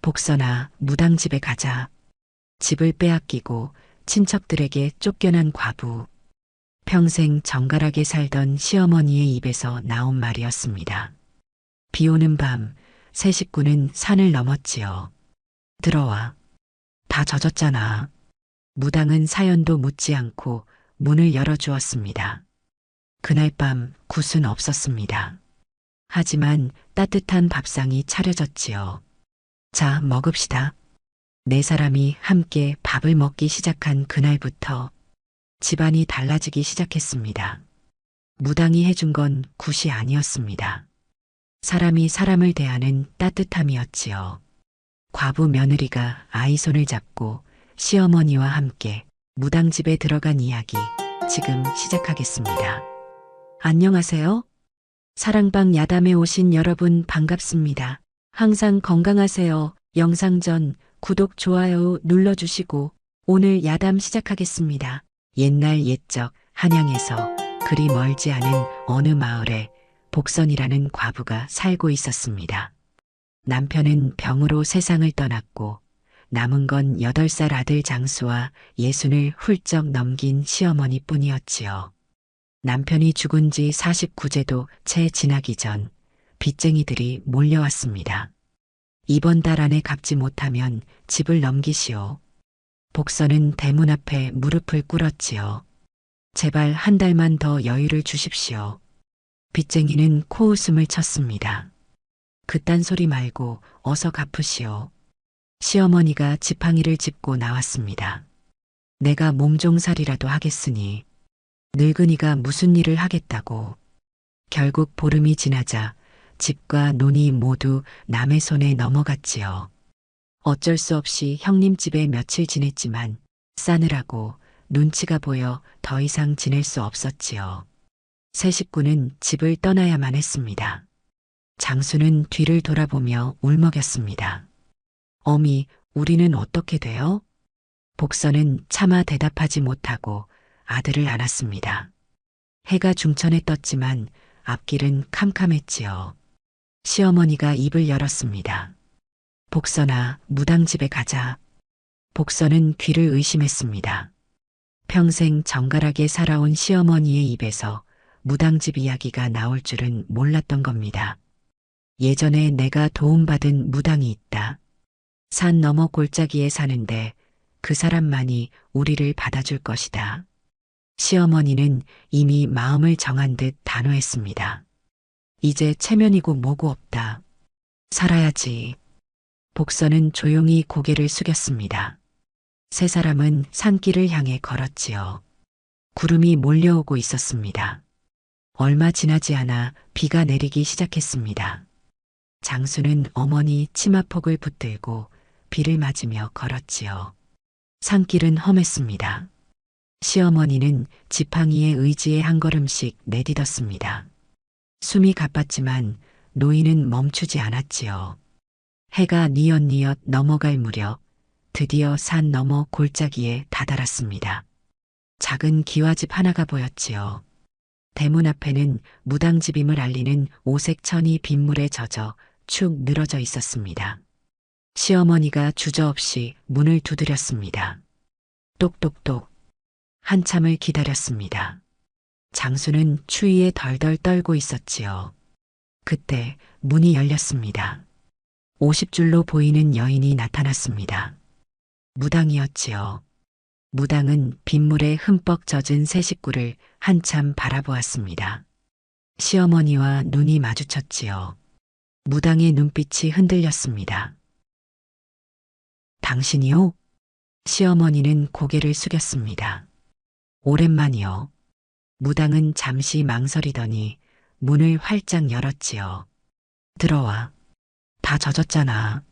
복선아, 무당집에 가자. 집을 빼앗기고 친척들에게 쫓겨난 과부. 평생 정갈하게 살던 시어머니의 입에서 나온 말이었습니다. 비 오는 밤, 세 식구는 산을 넘었지요. 들어와. 다 젖었잖아. 무당은 사연도 묻지 않고 문을 열어주었습니다. 그날 밤 굿은 없었습니다. 하지만 따뜻한 밥상이 차려졌지요. 자, 먹읍시다. 네 사람이 함께 밥을 먹기 시작한 그날부터 집안이 달라지기 시작했습니다. 무당이 해준 건 굿이 아니었습니다. 사람이 사람을 대하는 따뜻함이었지요. 과부 며느리가 아이 손을 잡고 시어머니와 함께 무당집에 들어간 이야기 지금 시작하겠습니다. 안녕하세요. 사랑방 야담에 오신 여러분 반갑습니다. 항상 건강하세요. 영상 전 구독, 좋아요 눌러주시고 오늘 야담 시작하겠습니다. 옛날 옛적 한양에서 그리 멀지 않은 어느 마을에 복선이라는 과부가 살고 있었습니다. 남편은 병으로 세상을 떠났고 남은 건 8살 아들 장수와 60을 훌쩍 넘긴 시어머니 뿐이었지요. 남편이 죽은 지 49제도 채 지나기 전 빚쟁이들이 몰려왔습니다. 이번 달 안에 갚지 못하면 집을 넘기시오. 복선은 대문 앞에 무릎을 꿇었지요. 제발 한 달만 더 여유를 주십시오. 빚쟁이는 코웃음을 쳤습니다. 그딴 소리 말고 어서 갚으시오. 시어머니가 지팡이를 짚고 나왔습니다. 내가 몸종살이라도 하겠으니 늙은이가 무슨 일을 하겠다고. 결국 보름이 지나자 집과 논이 모두 남의 손에 넘어갔지요. 어쩔 수 없이 형님 집에 며칠 지냈지만 싸느라고 눈치가 보여 더 이상 지낼 수 없었지요. 세 식구는 집을 떠나야만 했습니다. 장수는 뒤를 돌아보며 울먹였습니다. 어미, 우리는 어떻게 돼요? 복선은 차마 대답하지 못하고 아들을 안았습니다. 해가 중천에 떴지만 앞길은 캄캄했지요. 시어머니가 입을 열었습니다. 복선아, 무당집에 가자. 복선은 귀를 의심했습니다. 평생 정갈하게 살아온 시어머니의 입에서 무당집 이야기가 나올 줄은 몰랐던 겁니다. 예전에 내가 도움받은 무당이 있다. 산 너머 골짜기에 사는데 그 사람만이 우리를 받아줄 것이다. 시어머니는 이미 마음을 정한 듯 단호했습니다. 이제 체면이고 뭐고 없다. 살아야지. 복선은 조용히 고개를 숙였습니다. 세 사람은 산길을 향해 걸었지요. 구름이 몰려오고 있었습니다. 얼마 지나지 않아 비가 내리기 시작했습니다. 장수는 어머니 치마폭을 붙들고 비를 맞으며 걸었지요. 산길은 험했습니다. 시어머니는 지팡이의 의지에 한 걸음씩 내딛었습니다. 숨이 가빴지만 노인은 멈추지 않았지요. 해가 뉘엿뉘엿 넘어갈 무렵 드디어 산 너머 골짜기에 다다랐습니다. 작은 기와집 하나가 보였지요. 대문 앞에는 무당집임을 알리는 오색 천이 빗물에 젖어 축 늘어져 있었습니다. 시어머니가 주저없이 문을 두드렸습니다. 똑똑똑. 한참을 기다렸습니다. 장수는 추위에 덜덜 떨고 있었지요. 그때 문이 열렸습니다. 50줄로 보이는 여인이 나타났습니다. 무당이었지요. 무당은 빗물에 흠뻑 젖은 세 식구를 한참 바라보았습니다. 시어머니와 눈이 마주쳤지요. 무당의 눈빛이 흔들렸습니다. 당신이요? 시어머니는 고개를 숙였습니다. 오랜만이요. 무당은 잠시 망설이더니 문을 활짝 열었지요. 들어와. 다 젖었잖아.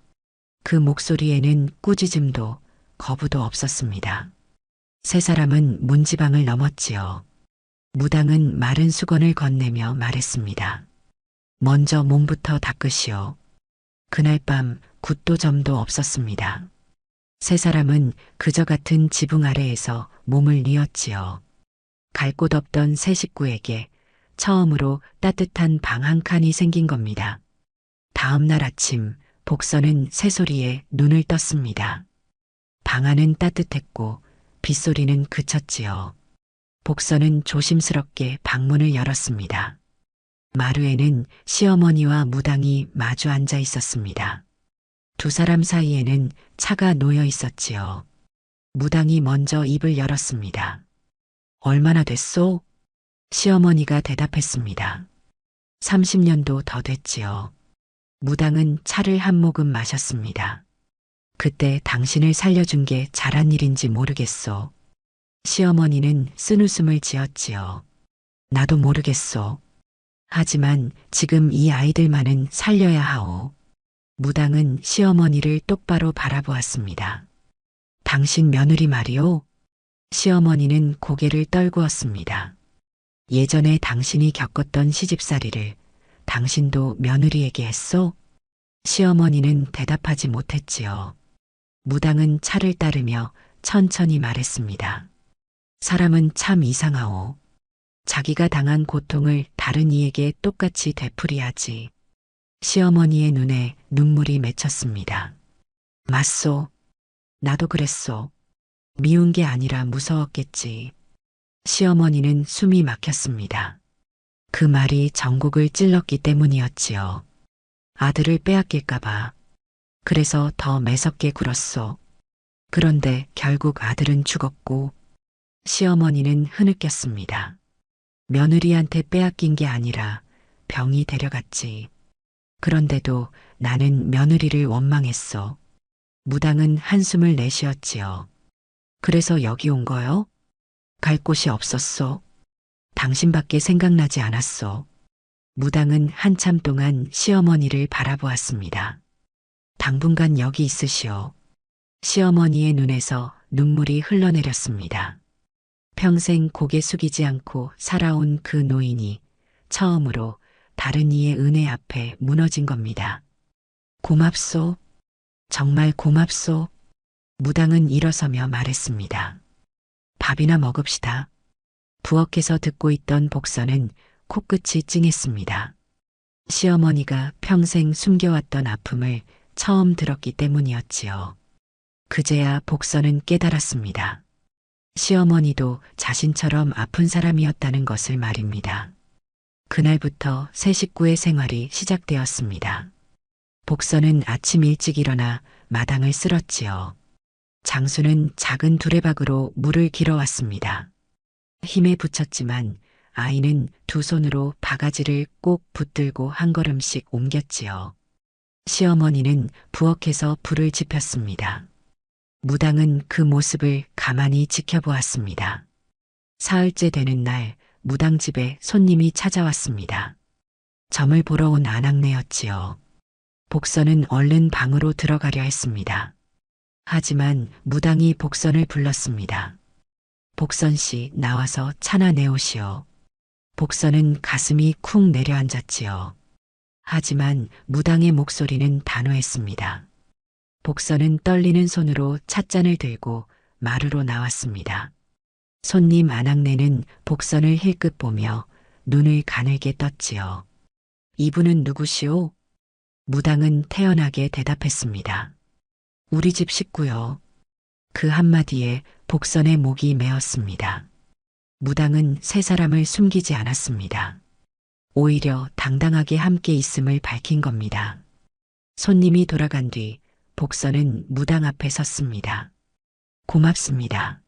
그 목소리에는 꾸짖음도 거부도 없었습니다. 세 사람은 문지방을 넘었지요. 무당은 마른 수건을 건네며 말했습니다. 먼저 몸부터 닦으시오. 그날 밤 굿도 점도 없었습니다. 세 사람은 그저 같은 지붕 아래에서 몸을 뉘었지요. 갈 곳 없던 세 식구에게 처음으로 따뜻한 방 한 칸이 생긴 겁니다. 다음 날 아침 복선은 새소리에 눈을 떴습니다. 방 안은 따뜻했고 빗소리는 그쳤지요. 복선은 조심스럽게 방문을 열었습니다. 마루에는 시어머니와 무당이 마주 앉아 있었습니다. 두 사람 사이에는 차가 놓여 있었지요. 무당이 먼저 입을 열었습니다. 얼마나 됐소? 시어머니가 대답했습니다. 30년도 더 됐지요. 무당은 차를 한 모금 마셨습니다. 그때 당신을 살려준 게 잘한 일인지 모르겠소. 시어머니는 쓴웃음을 지었지요. 나도 모르겠소. 하지만 지금 이 아이들만은 살려야 하오. 무당은 시어머니를 똑바로 바라보았습니다. 당신 며느리 말이오? 시어머니는 고개를 떨구었습니다. 예전에 당신이 겪었던 시집살이를 당신도 며느리에게 했소? 시어머니는 대답하지 못했지요. 무당은 차를 따르며 천천히 말했습니다. 사람은 참 이상하오. 자기가 당한 고통을 다른 이에게 똑같이 되풀이하지. 시어머니의 눈에 눈물이 맺혔습니다. 맞소. 나도 그랬소. 미운 게 아니라 무서웠겠지. 시어머니는 숨이 막혔습니다. 그 말이 전곡을 찔렀기 때문이었지요. 아들을 빼앗길까봐. 그래서 더 매섭게 굴었소. 그런데 결국 아들은 죽었고 시어머니는 흐느꼈습니다. 며느리한테 빼앗긴 게 아니라 병이 데려갔지. 그런데도 나는 며느리를 원망했어. 무당은 한숨을 내쉬었지요. 그래서 여기 온 거요? 갈 곳이 없었소. 당신밖에 생각나지 않았소. 무당은 한참 동안 시어머니를 바라보았습니다. 당분간 여기 있으시오. 시어머니의 눈에서 눈물이 흘러내렸습니다. 평생 고개 숙이지 않고 살아온 그 노인이 처음으로 다른 이의 은혜 앞에 무너진 겁니다. 고맙소. 정말 고맙소. 무당은 일어서며 말했습니다. 밥이나 먹읍시다. 부엌에서 듣고 있던 복선은 코끝이 찡했습니다. 시어머니가 평생 숨겨왔던 아픔을 처음 들었기 때문이었지요. 그제야 복선은 깨달았습니다. 시어머니도 자신처럼 아픈 사람이었다는 것을 말입니다. 그날부터 새 식구의 생활이 시작되었습니다. 복선은 아침 일찍 일어나 마당을 쓸었지요. 장수는 작은 두레박으로 물을 길어왔습니다. 힘에 부쳤지만 아이는 두 손으로 바가지를 꼭 붙들고 한 걸음씩 옮겼지요. 시어머니는 부엌에서 불을 지폈습니다. 무당은 그 모습을 가만히 지켜보았습니다. 사흘째 되는 날 무당 집에 손님이 찾아왔습니다. 점을 보러 온 아낙네였지요. 복선은 얼른 방으로 들어가려 했습니다. 하지만 무당이 복선을 불렀습니다. 복선 씨, 나와서 차나 내오시오. 복선은 가슴이 쿵 내려앉았지요. 하지만 무당의 목소리는 단호했습니다. 복선은 떨리는 손으로 찻잔을 들고 마루로 나왔습니다. 손님 아낙네는 복선을 힐끗 보며 눈을 가늘게 떴지요. 이분은 누구시오? 무당은 태연하게 대답했습니다. 우리 집 식구요. 그 한마디에 복선의 목이 메었습니다. 무당은 세 사람을 숨기지 않았습니다. 오히려 당당하게 함께 있음을 밝힌 겁니다. 손님이 돌아간 뒤 복선은 무당 앞에 섰습니다. 고맙습니다.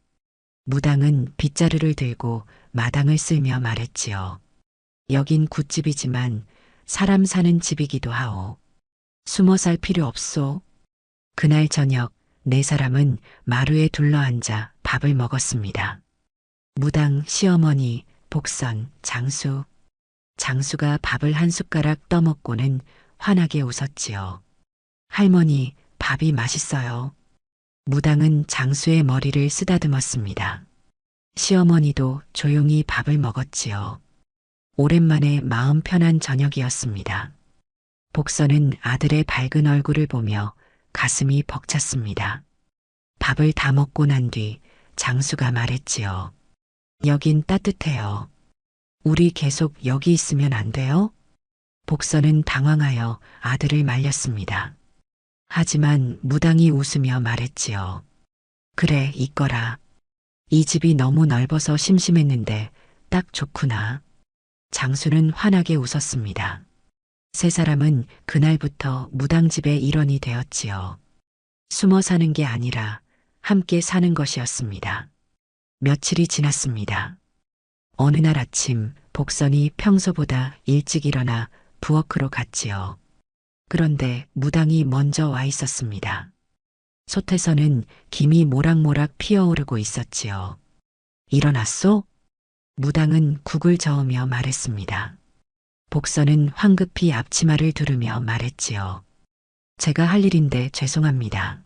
무당은 빗자루를 들고 마당을 쓸며 말했지요. 여긴 굿집이지만 사람 사는 집이기도 하오. 숨어 살 필요 없소. 그날 저녁 네 사람은 마루에 둘러앉아 밥을 먹었습니다. 무당, 시어머니, 복선, 장수. 장수가 밥을 한 숟가락 떠먹고는 환하게 웃었지요. 할머니, 밥이 맛있어요. 무당은 장수의 머리를 쓰다듬었습니다. 시어머니도 조용히 밥을 먹었지요. 오랜만에 마음 편한 저녁이었습니다. 복선은 아들의 밝은 얼굴을 보며 가슴이 벅찼습니다. 밥을 다 먹고 난 뒤 장수가 말했지요. 여긴 따뜻해요. 우리 계속 여기 있으면 안 돼요? 복선은 당황하여 아들을 말렸습니다. 하지만 무당이 웃으며 말했지요. 그래, 있거라. 이 집이 너무 넓어서 심심했는데 딱 좋구나. 장수는 환하게 웃었습니다. 세 사람은 그날부터 무당집의 일원이 되었지요. 숨어 사는 게 아니라 함께 사는 것이었습니다. 며칠이 지났습니다. 어느 날 아침 복선이 평소보다 일찍 일어나 부엌으로 갔지요. 그런데 무당이 먼저 와 있었습니다. 솥에서는 김이 모락모락 피어오르고 있었지요. 일어났소? 무당은 국을 저으며 말했습니다. 복선은 황급히 앞치마를 두르며 말했지요. 제가 할 일인데 죄송합니다.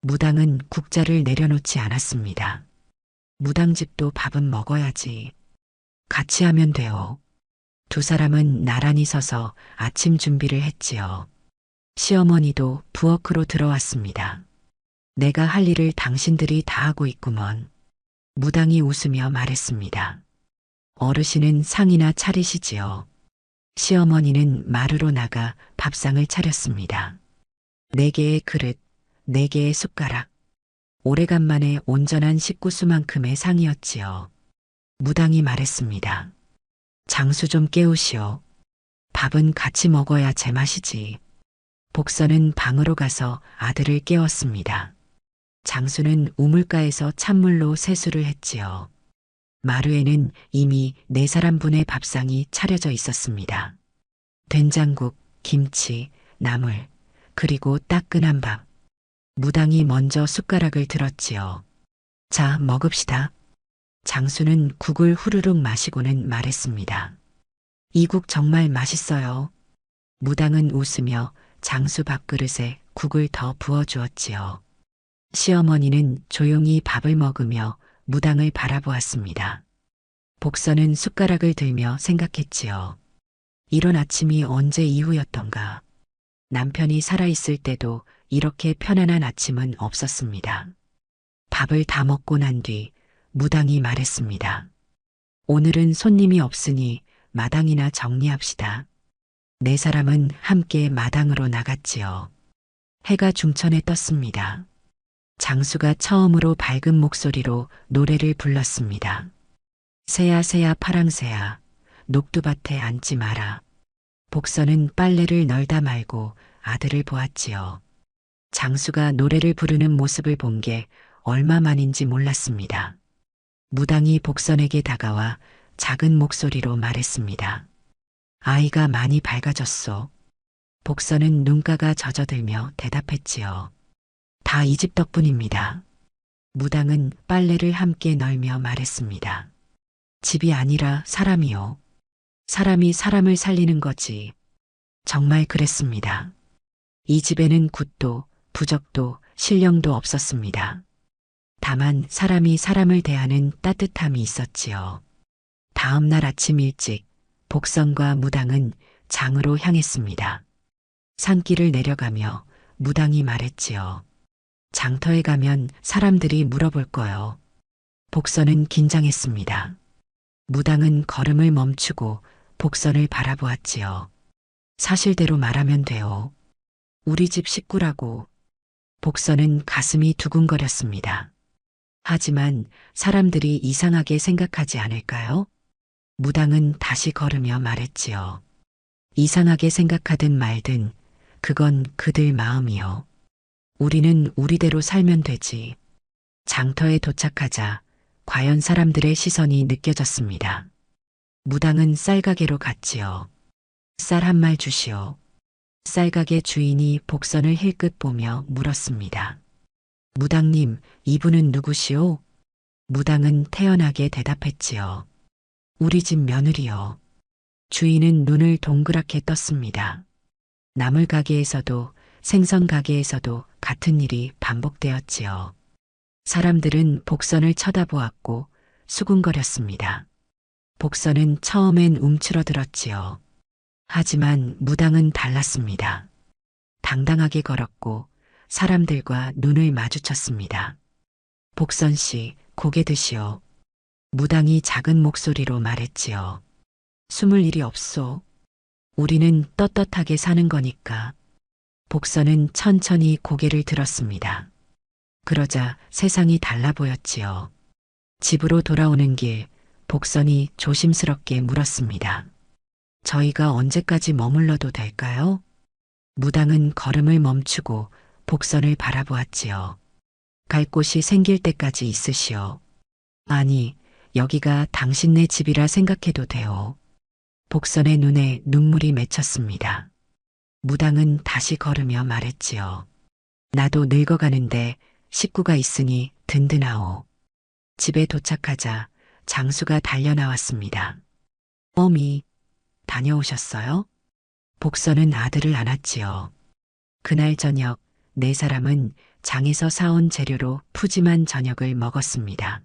무당은 국자를 내려놓지 않았습니다. 무당집도 밥은 먹어야지. 같이 하면 돼요. 두 사람은 나란히 서서 아침 준비를 했지요. 시어머니도 부엌으로 들어왔습니다. 내가 할 일을 당신들이 다 하고 있구먼. 무당이 웃으며 말했습니다. 어르신은 상이나 차리시지요. 시어머니는 마루로 나가 밥상을 차렸습니다. 4개의 그릇, 4개의 숟가락. 오래간만에 온전한 식구수만큼의 상이었지요. 무당이 말했습니다. 장수 좀 깨우시오. 밥은 같이 먹어야 제맛이지. 복선은 방으로 가서 아들을 깨웠습니다. 장수는 우물가에서 찬물로 세수를 했지요. 마루에는 이미 4사람분의 밥상이 차려져 있었습니다. 된장국, 김치, 나물, 그리고 따끈한 밥. 무당이 먼저 숟가락을 들었지요. 자, 먹읍시다. 장수는 국을 후루룩 마시고는 말했습니다. 이 국 정말 맛있어요. 무당은 웃으며 장수 밥그릇에 국을 더 부어주었지요. 시어머니는 조용히 밥을 먹으며 무당을 바라보았습니다. 복선은 숟가락을 들며 생각했지요. 이런 아침이 언제 이후였던가. 남편이 살아있을 때도 이렇게 편안한 아침은 없었습니다. 밥을 다 먹고 난 뒤 무당이 말했습니다. 오늘은 손님이 없으니 마당이나 정리합시다. 4사람은 함께 마당으로 나갔지요. 해가 중천에 떴습니다. 장수가 처음으로 밝은 목소리로 노래를 불렀습니다. 새야 새야 파랑새야 녹두밭에 앉지 마라. 복선은 빨래를 널다 말고 아들을 보았지요. 장수가 노래를 부르는 모습을 본 게 얼마만인지 몰랐습니다. 무당이 복선에게 다가와 작은 목소리로 말했습니다. 아이가 많이 밝아졌소. 복선은 눈가가 젖어들며 대답했지요. 다 이 집 덕분입니다. 무당은 빨래를 함께 널며 말했습니다. 집이 아니라 사람이요. 사람이 사람을 살리는 거지. 정말 그랬습니다. 이 집에는 굿도 부적도 신령도 없었습니다. 다만 사람이 사람을 대하는 따뜻함이 있었지요. 다음 날 아침 일찍 복선과 무당은 장으로 향했습니다. 산길을 내려가며 무당이 말했지요. 장터에 가면 사람들이 물어볼 거요. 복선은 긴장했습니다. 무당은 걸음을 멈추고 복선을 바라보았지요. 사실대로 말하면 돼요. 우리 집 식구라고. 복선은 가슴이 두근거렸습니다. 하지만 사람들이 이상하게 생각하지 않을까요? 무당은 다시 걸으며 말했지요. 이상하게 생각하든 말든 그건 그들 마음이요. 우리는 우리대로 살면 되지. 장터에 도착하자 과연 사람들의 시선이 느껴졌습니다. 무당은 쌀가게로 갔지요. 쌀 한 말 주시오. 쌀가게 주인이 복선을 힐끗 보며 물었습니다. 무당님, 이분은 누구시오? 무당은 태연하게 대답했지요. 우리 집 며느리요. 주인은 눈을 동그랗게 떴습니다. 나물 가게에서도 생선 가게에서도 같은 일이 반복되었지요. 사람들은 복선을 쳐다보았고 수군거렸습니다. 복선은 처음엔 움츠러들었지요. 하지만 무당은 달랐습니다. 당당하게 걸었고 사람들과 눈을 마주쳤습니다. 복선 씨, 고개 드시오. 무당이 작은 목소리로 말했지요. 숨을 일이 없소. 우리는 떳떳하게 사는 거니까. 복선은 천천히 고개를 들었습니다. 그러자 세상이 달라 보였지요. 집으로 돌아오는 길, 복선이 조심스럽게 물었습니다. 저희가 언제까지 머물러도 될까요? 무당은 걸음을 멈추고 복선을 바라보았지요. 갈 곳이 생길 때까지 있으시오. 아니, 여기가 당신네 집이라 생각해도 돼요. 복선의 눈에 눈물이 맺혔습니다. 무당은 다시 걸으며 말했지요. 나도 늙어가는데 식구가 있으니 든든하오. 집에 도착하자 장수가 달려나왔습니다. 어미, 다녀오셨어요? 복선은 아들을 안았지요. 그날 저녁 네 사람은 장에서 사온 재료로 푸짐한 저녁을 먹었습니다.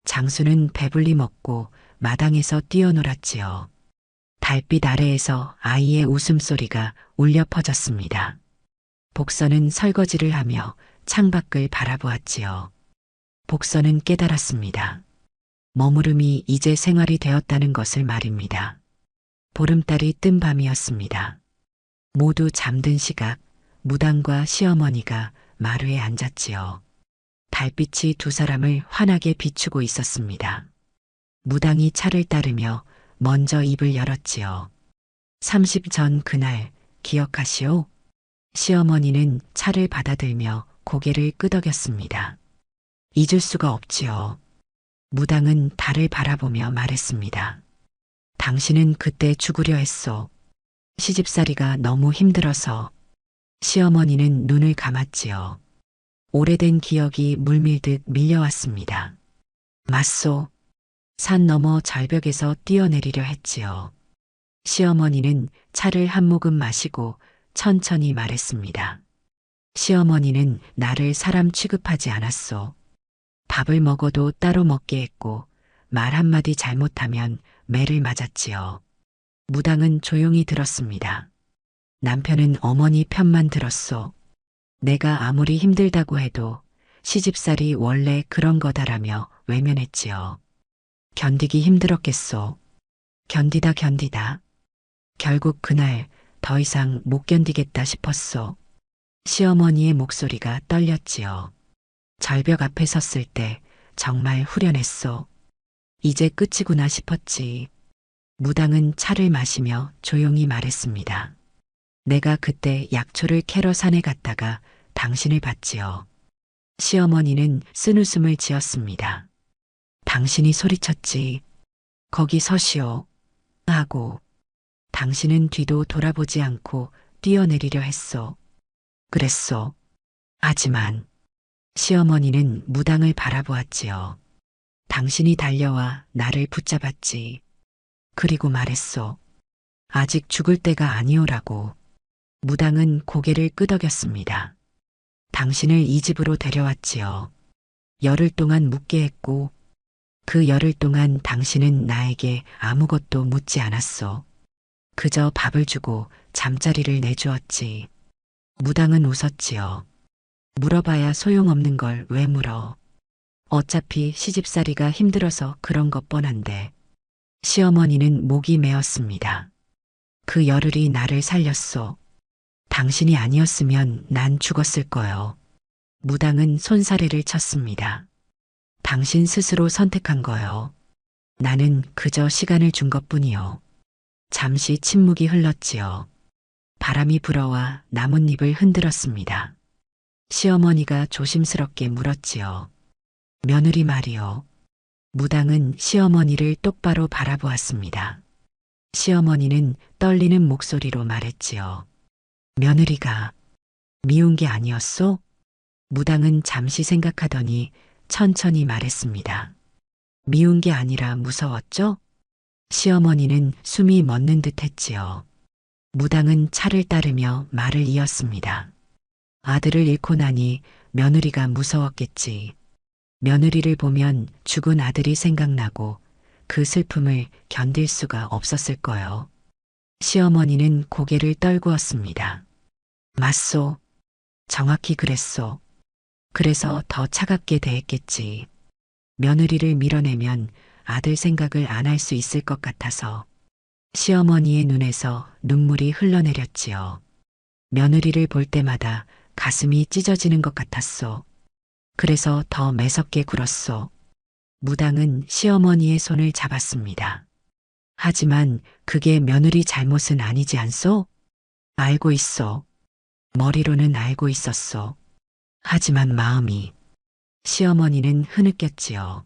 장수는 배불리 먹고 마당에서 뛰어놀았지요. 달빛 아래에서 아이의 웃음소리가 울려 퍼졌습니다. 복선은 설거지를 하며 창밖을 바라보았지요. 복선은 깨달았습니다. 머무름이 이제 생활이 되었다는 것을 말입니다. 보름달이 뜬 밤이었습니다. 모두 잠든 시각, 무당과 시어머니가 마루에 앉았지요. 달빛이 두 사람을 환하게 비추고 있었습니다. 무당이 차를 따르며 먼저 입을 열었지요. 30 전 그날 기억하시오? 시어머니는 차를 받아들며 고개를 끄덕였습니다. 잊을 수가 없지요. 무당은 달을 바라보며 말했습니다. 당신은 그때 죽으려 했소. 시집살이가 너무 힘들어서. 시어머니는 눈을 감았지요. 오래된 기억이 물밀듯 밀려왔습니다. 맞소. 산 너머 절벽에서 뛰어내리려 했지요. 시어머니는 차를 한 모금 마시고 천천히 말했습니다. 시어머니는 나를 사람 취급하지 않았소. 밥을 먹어도 따로 먹게 했고 말 한마디 잘못하면 매를 맞았지요. 무당은 조용히 들었습니다. 남편은 어머니 편만 들었소. 내가 아무리 힘들다고 해도 시집살이 원래 그런 거다라며 외면했지요. 견디기 힘들었겠소. 견디다. 결국 그날 더 이상 못 견디겠다 싶었소. 시어머니의 목소리가 떨렸지요. 절벽 앞에 섰을 때 정말 후련했소. 이제 끝이구나 싶었지. 무당은 차를 마시며 조용히 말했습니다. 내가 그때 약초를 캐러 산에 갔다가 당신을 봤지요. 시어머니는 쓴웃음을 지었습니다. 당신이 소리쳤지. 거기 서시오. 하고 당신은 뒤도 돌아보지 않고 뛰어내리려 했소. 그랬소. 하지만 시어머니는 무당을 바라보았지요. 당신이 달려와 나를 붙잡았지. 그리고 말했소. 아직 죽을 때가 아니오라고. 무당은 고개를 끄덕였습니다. 당신을 이 집으로 데려왔지요. 열흘 동안 묵게 했고 그 열흘 동안 당신은 나에게 아무것도 묻지 않았소. 그저 밥을 주고 잠자리를 내주었지. 무당은 웃었지요. 물어봐야 소용없는 걸 왜 물어. 어차피 시집살이가 힘들어서 그런 것 뻔한데. 시어머니는 목이 메었습니다. 그 열흘이 나를 살렸소. 당신이 아니었으면 난 죽었을 거요. 무당은 손사래를 쳤습니다. 당신 스스로 선택한 거요. 나는 그저 시간을 준 것뿐이요. 잠시 침묵이 흘렀지요. 바람이 불어와 나뭇잎을 흔들었습니다. 시어머니가 조심스럽게 물었지요. 며느리 말이요. 무당은 시어머니를 똑바로 바라보았습니다. 시어머니는 떨리는 목소리로 말했지요. 며느리가 미운 게 아니었소? 무당은 잠시 생각하더니 천천히 말했습니다. 미운 게 아니라 무서웠죠? 시어머니는 숨이 멎는 듯 했지요. 무당은 차를 따르며 말을 이었습니다. 아들을 잃고 나니 며느리가 무서웠겠지. 며느리를 보면 죽은 아들이 생각나고 그 슬픔을 견딜 수가 없었을 거요. 시어머니는 고개를 떨구었습니다. 맞소. 정확히 그랬소. 그래서 더 차갑게 대했겠지. 며느리를 밀어내면 아들 생각을 안 할 수 있을 것 같아서. 시어머니의 눈에서 눈물이 흘러내렸지요. 며느리를 볼 때마다 가슴이 찢어지는 것 같았소. 그래서 더 매섭게 굴었소. 무당은 시어머니의 손을 잡았습니다. 하지만 그게 며느리 잘못은 아니지 않소? 알고 있어. 머리로는 알고 있었소. 하지만 마음이, 시어머니는 흐느꼈지요.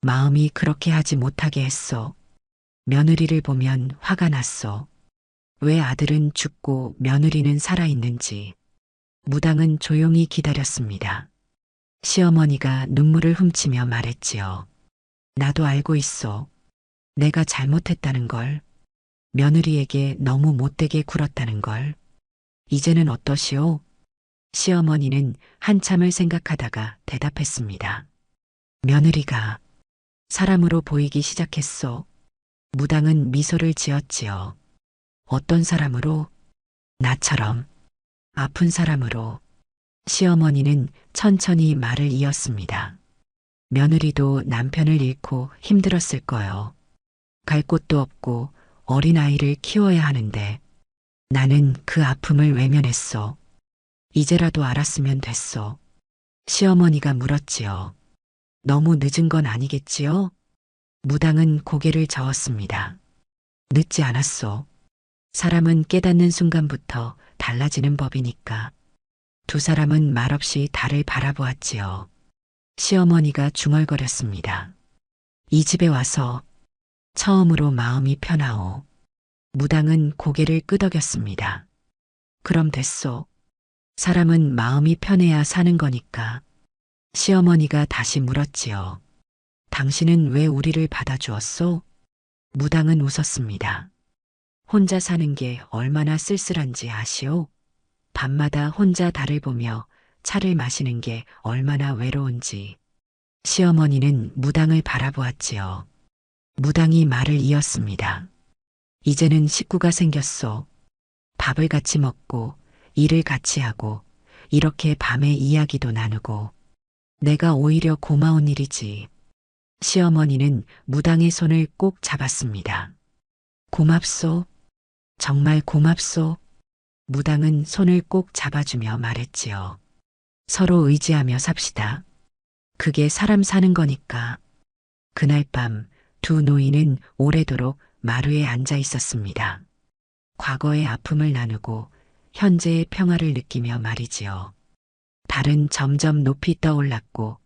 마음이 그렇게 하지 못하게 했소. 며느리를 보면 화가 났소. 왜 아들은 죽고 며느리는 살아있는지. 무당은 조용히 기다렸습니다. 시어머니가 눈물을 훔치며 말했지요. 나도 알고 있어. 내가 잘못했다는 걸. 며느리에게 너무 못되게 굴었다는 걸. 이제는 어떠시오? 시어머니는 한참을 생각하다가 대답했습니다. 며느리가 사람으로 보이기 시작했소. 무당은 미소를 지었지요. 어떤 사람으로? 나처럼. 아픈 사람으로. 시어머니는 천천히 말을 이었습니다. 며느리도 남편을 잃고 힘들었을 거요. 갈 곳도 없고 어린아이를 키워야 하는데 나는 그 아픔을 외면했어. 이제라도 알았으면 됐어. 시어머니가 물었지요. 너무 늦은 건 아니겠지요? 무당은 고개를 저었습니다. 늦지 않았소. 사람은 깨닫는 순간부터 달라지는 법이니까. 두 사람은 말없이 달을 바라보았지요. 시어머니가 중얼거렸습니다. 이 집에 와서 처음으로 마음이 편하오. 무당은 고개를 끄덕였습니다. 그럼 됐소. 사람은 마음이 편해야 사는 거니까. 시어머니가 다시 물었지요. 당신은 왜 우리를 받아주었소? 무당은 웃었습니다. 혼자 사는 게 얼마나 쓸쓸한지 아시오? 밤마다 혼자 달을 보며 차를 마시는 게 얼마나 외로운지. 시어머니는 무당을 바라보았지요. 무당이 말을 이었습니다. 이제는 식구가 생겼소. 밥을 같이 먹고 일을 같이 하고 이렇게 밤에 이야기도 나누고 내가 오히려 고마운 일이지. 시어머니는 무당의 손을 꼭 잡았습니다. 고맙소. 정말 고맙소. 무당은 손을 꼭 잡아주며 말했지요. 서로 의지하며 삽시다. 그게 사람 사는 거니까. 그날 밤 두 노인은 오래도록 마루에 앉아 있었습니다. 과거의 아픔을 나누고 현재의 평화를 느끼며 말이지요. 달은 점점 높이 떠올랐고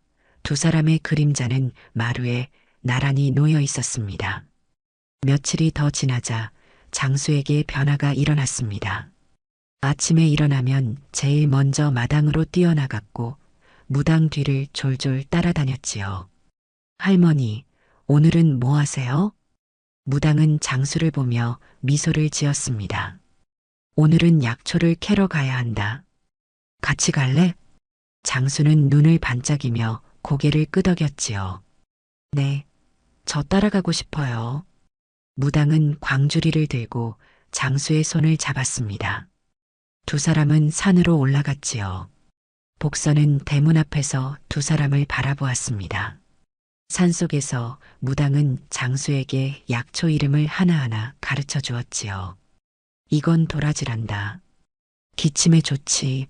두 사람의 그림자는 마루에 나란히 놓여 있었습니다. 며칠이 더 지나자 장수에게 변화가 일어났습니다. 아침에 일어나면 제일 먼저 마당으로 뛰어나갔고 무당 뒤를 졸졸 따라다녔지요. 할머니, 오늘은 뭐 하세요? 무당은 장수를 보며 미소를 지었습니다. 오늘은 약초를 캐러 가야 한다. 같이 갈래? 장수는 눈을 반짝이며 고개를 끄덕였지요. 네, 저 따라가고 싶어요. 무당은 광주리를 들고 장수의 손을 잡았습니다. 두 사람은 산으로 올라갔지요. 복선은 대문 앞에서 두 사람을 바라보았습니다. 산속에서 무당은 장수에게 약초 이름을 하나하나 가르쳐 주었지요. 이건 도라지란다. 기침에 좋지.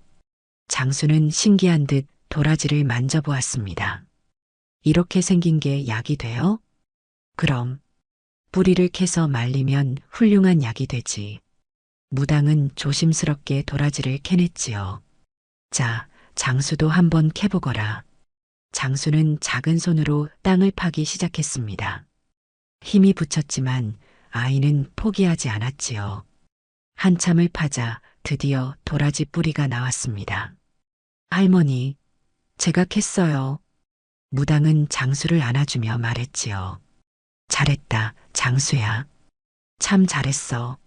장수는 신기한 듯 도라지를 만져보았습니다. 이렇게 생긴 게 약이 돼요? 그럼 뿌리를 캐서 말리면 훌륭한 약이 되지. 무당은 조심스럽게 도라지를 캐냈지요. 자, 장수도 한번 캐보거라. 장수는 작은 손으로 땅을 파기 시작했습니다. 힘이 붙였지만 아이는 포기하지 않았지요. 한참을 파자 드디어 도라지 뿌리가 나왔습니다. 할머니, 제가 캤어요. 무당은 장수를 안아주며 말했지요. 잘했다, 장수야. 참 잘했어.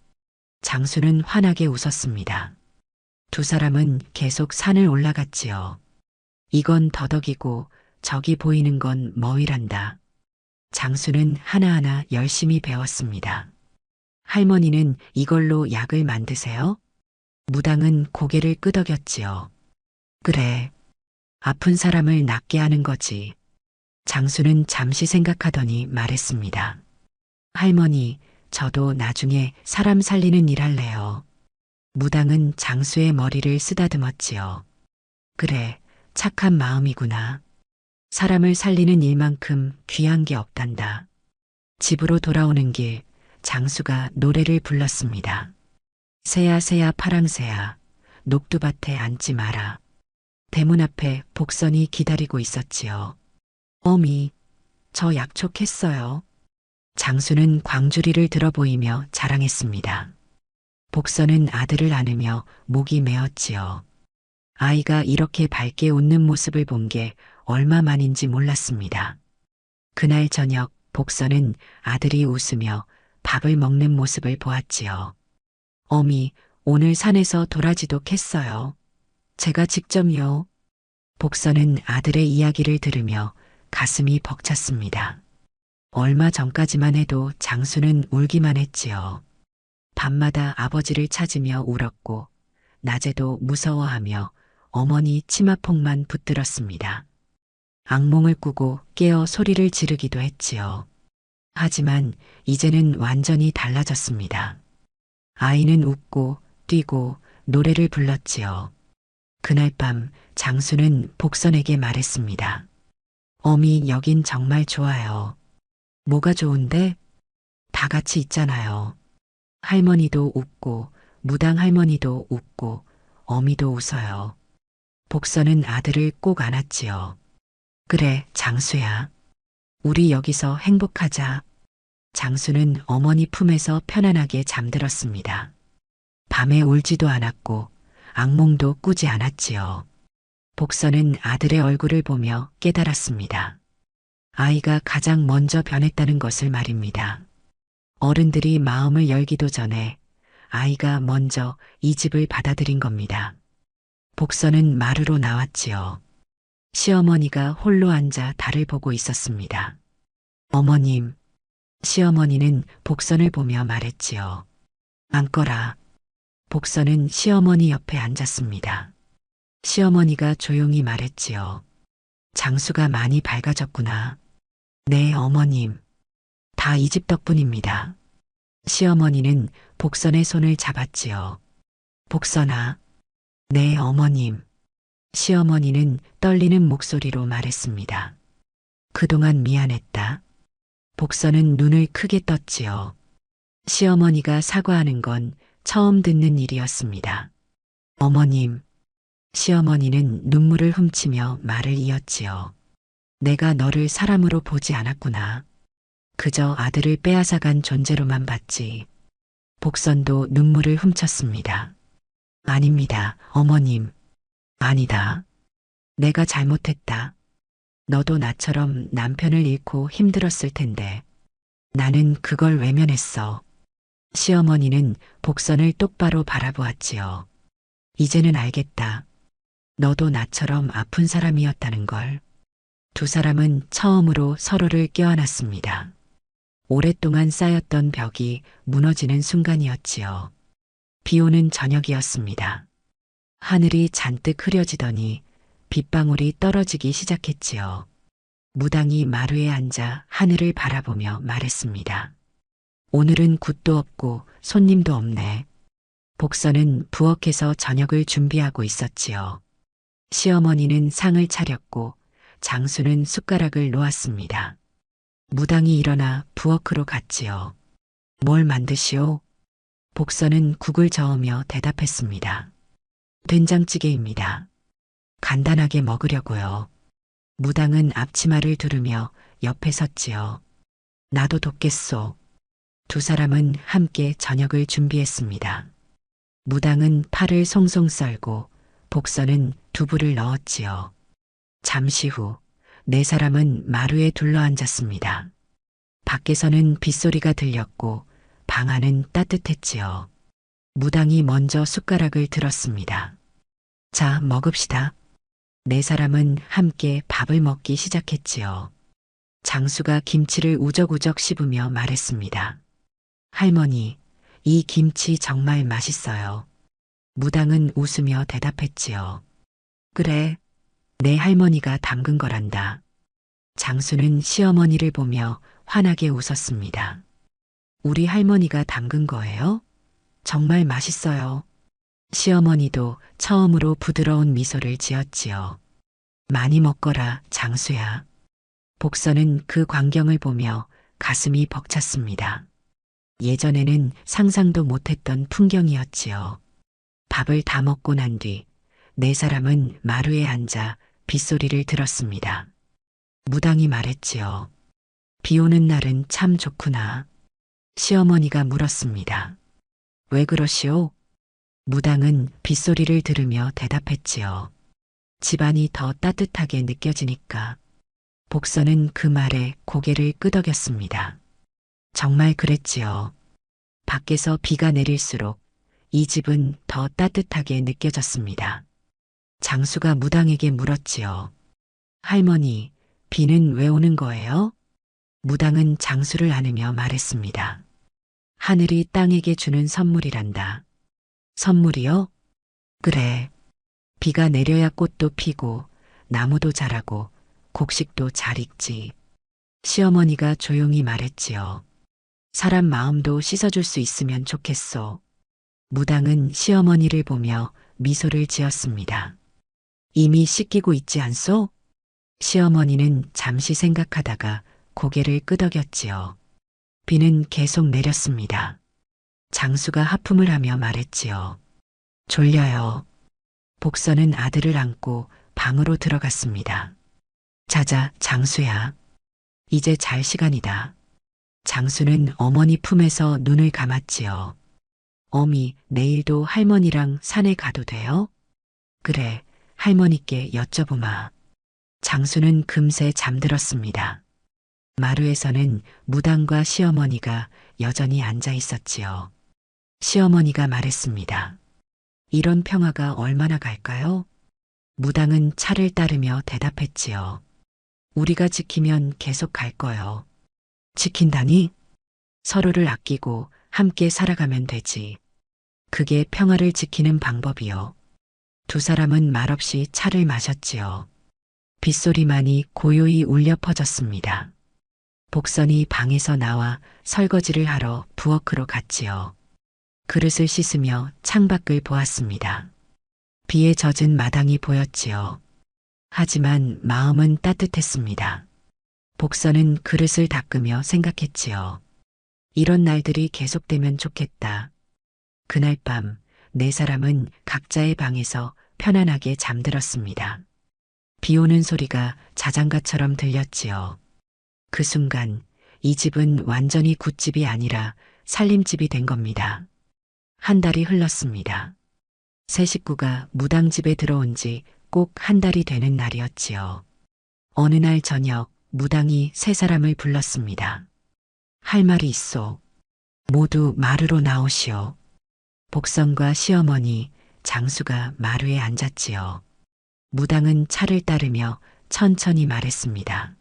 장수는 환하게 웃었습니다. 두 사람은 계속 산을 올라갔지요. 이건 더덕이고 저기 보이는 건 머위란다. 장수는 하나하나 열심히 배웠습니다. 할머니는 이걸로 약을 만드세요? 무당은 고개를 끄덕였지요. 그래. 아픈 사람을 낫게 하는 거지. 장수는 잠시 생각하더니 말했습니다. 할머니, 저도 나중에 사람 살리는 일 할래요. 무당은 장수의 머리를 쓰다듬었지요. 그래, 착한 마음이구나. 사람을 살리는 일만큼 귀한 게 없단다. 집으로 돌아오는 길, 장수가 노래를 불렀습니다. 새야 새야 파랑새야, 녹두밭에 앉지 마라. 대문 앞에 복선이 기다리고 있었지요. 어미, 저 약촉했어요. 장수는 광주리를 들어 보이며 자랑했습니다. 복선은 아들을 안으며 목이 메었지요. 아이가 이렇게 밝게 웃는 모습을 본 게 얼마만인지 몰랐습니다. 그날 저녁 복선은 아들이 웃으며 밥을 먹는 모습을 보았지요. 어미, 오늘 산에서 도라지도 캤어요. 제가 직접요. 복선은 아들의 이야기를 들으며 가슴이 벅찼습니다. 얼마 전까지만 해도 장수는 울기만 했지요. 밤마다 아버지를 찾으며 울었고, 낮에도 무서워하며 어머니 치마폭만 붙들었습니다. 악몽을 꾸고 깨어 소리를 지르기도 했지요. 하지만 이제는 완전히 달라졌습니다. 아이는 웃고 뛰고 노래를 불렀지요. 그날 밤 장수는 복선에게 말했습니다. 어미, 여긴 정말 좋아요. 뭐가 좋은데? 다 같이 있잖아요. 할머니도 웃고 무당 할머니도 웃고 어미도 웃어요. 복선은 아들을 꼭 안았지요. 그래, 장수야. 우리 여기서 행복하자. 장수는 어머니 품에서 편안하게 잠들었습니다. 밤에 울지도 않았고 악몽도 꾸지 않았지요. 복선은 아들의 얼굴을 보며 깨달았습니다. 아이가 가장 먼저 변했다는 것을 말입니다. 어른들이 마음을 열기도 전에 아이가 먼저 이 집을 받아들인 겁니다. 복선은 마루로 나왔지요. 시어머니가 홀로 앉아 달을 보고 있었습니다. 어머님, 시어머니는 복선을 보며 말했지요. 앉거라. 복선은 시어머니 옆에 앉았습니다. 시어머니가 조용히 말했지요. 장수가 많이 밝아졌구나. 네, 어머님. 다 이 집 덕분입니다. 시어머니는 복선의 손을 잡았지요. 복선아. 네, 어머님. 시어머니는 떨리는 목소리로 말했습니다. 그동안 미안했다. 복선은 눈을 크게 떴지요. 시어머니가 사과하는 건 처음 듣는 일이었습니다. 어머님. 시어머니는 눈물을 훔치며 말을 이었지요. 내가 너를 사람으로 보지 않았구나. 그저 아들을 빼앗아간 존재로만 봤지. 복선도 눈물을 훔쳤습니다. 아닙니다, 어머님. 아니다. 내가 잘못했다. 너도 나처럼 남편을 잃고 힘들었을 텐데. 나는 그걸 외면했어. 시어머니는 복선을 똑바로 바라보았지요. 이제는 알겠다. 너도 나처럼 아픈 사람이었다는 걸. 두 사람은 처음으로 서로를 껴안았습니다. 오랫동안 쌓였던 벽이 무너지는 순간이었지요. 비 오는 저녁이었습니다. 하늘이 잔뜩 흐려지더니 빗방울이 떨어지기 시작했지요. 무당이 마루에 앉아 하늘을 바라보며 말했습니다. 오늘은 굿도 없고 손님도 없네. 복선은 부엌에서 저녁을 준비하고 있었지요. 시어머니는 상을 차렸고 장수는 숟가락을 놓았습니다. 무당이 일어나 부엌으로 갔지요. 뭘 만드시오? 복선은 국을 저으며 대답했습니다. 된장찌개입니다. 간단하게 먹으려고요. 무당은 앞치마를 두르며 옆에 섰지요. 나도 돕겠소. 두 사람은 함께 저녁을 준비했습니다. 무당은 파를 송송 썰고 복선은 두부를 넣었지요. 잠시 후 네 사람은 마루에 둘러앉았습니다. 밖에서는 빗소리가 들렸고 방 안은 따뜻했지요. 무당이 먼저 숟가락을 들었습니다. 자, 먹읍시다. 네 사람은 함께 밥을 먹기 시작했지요. 장수가 김치를 우적우적 씹으며 말했습니다. 할머니, 이 김치 정말 맛있어요. 무당은 웃으며 대답했지요. 그래, 내 할머니가 담근 거란다. 장수는 시어머니를 보며 환하게 웃었습니다. 우리 할머니가 담근 거예요? 정말 맛있어요. 시어머니도 처음으로 부드러운 미소를 지었지요. 많이 먹거라, 장수야. 복선은 그 광경을 보며 가슴이 벅찼습니다. 예전에는 상상도 못했던 풍경이었지요. 밥을 다 먹고 난 뒤 네 사람은 마루에 앉아 빗소리를 들었습니다. 무당이 말했지요. 비 오는 날은 참 좋구나. 시어머니가 물었습니다. 왜 그러시오? 무당은 빗소리를 들으며 대답했지요. 집안이 더 따뜻하게 느껴지니까. 복선은 그 말에 고개를 끄덕였습니다. 정말 그랬지요. 밖에서 비가 내릴수록 이 집은 더 따뜻하게 느껴졌습니다. 장수가 무당에게 물었지요. 할머니, 비는 왜 오는 거예요? 무당은 장수를 안으며 말했습니다. 하늘이 땅에게 주는 선물이란다. 선물이요? 그래. 비가 내려야 꽃도 피고 나무도 자라고 곡식도 잘 익지. 시어머니가 조용히 말했지요. 사람 마음도 씻어줄 수 있으면 좋겠소. 무당은 시어머니를 보며 미소를 지었습니다. 이미 씻기고 있지 않소? 시어머니는 잠시 생각하다가 고개를 끄덕였지요. 비는 계속 내렸습니다. 장수가 하품을 하며 말했지요. 졸려요. 복선은 아들을 안고 방으로 들어갔습니다. 자자, 장수야. 이제 잘 시간이다. 장수는 어머니 품에서 눈을 감았지요. 어미, 내일도 할머니랑 산에 가도 돼요? 그래, 할머니께 여쭤보마. 장수는 금세 잠들었습니다. 마루에서는 무당과 시어머니가 여전히 앉아 있었지요. 시어머니가 말했습니다. 이런 평화가 얼마나 갈까요? 무당은 차를 따르며 대답했지요. 우리가 지키면 계속 갈 거요. 지킨다니? 서로를 아끼고 함께 살아가면 되지. 그게 평화를 지키는 방법이요. 두 사람은 말없이 차를 마셨지요. 빗소리만이 고요히 울려 퍼졌습니다. 복선이 방에서 나와 설거지를 하러 부엌으로 갔지요. 그릇을 씻으며 창밖을 보았습니다. 비에 젖은 마당이 보였지요. 하지만 마음은 따뜻했습니다. 복선은 그릇을 닦으며 생각했지요. 이런 날들이 계속되면 좋겠다. 그날 밤 네 사람은 각자의 방에서 편안하게 잠들었습니다. 비 오는 소리가 자장가처럼 들렸지요. 그 순간 이 집은 완전히 굿집이 아니라 살림집이 된 겁니다. 한 달이 흘렀습니다. 새 식구가 무당집에 들어온 지 꼭 한 달이 되는 날이었지요. 어느 날 저녁 무당이 세 사람을 불렀습니다. 할 말이 있소. 모두 마루로 나오시오. 복선과 시어머니, 장수가 마루에 앉았지요. 무당은 차를 따르며 천천히 말했습니다.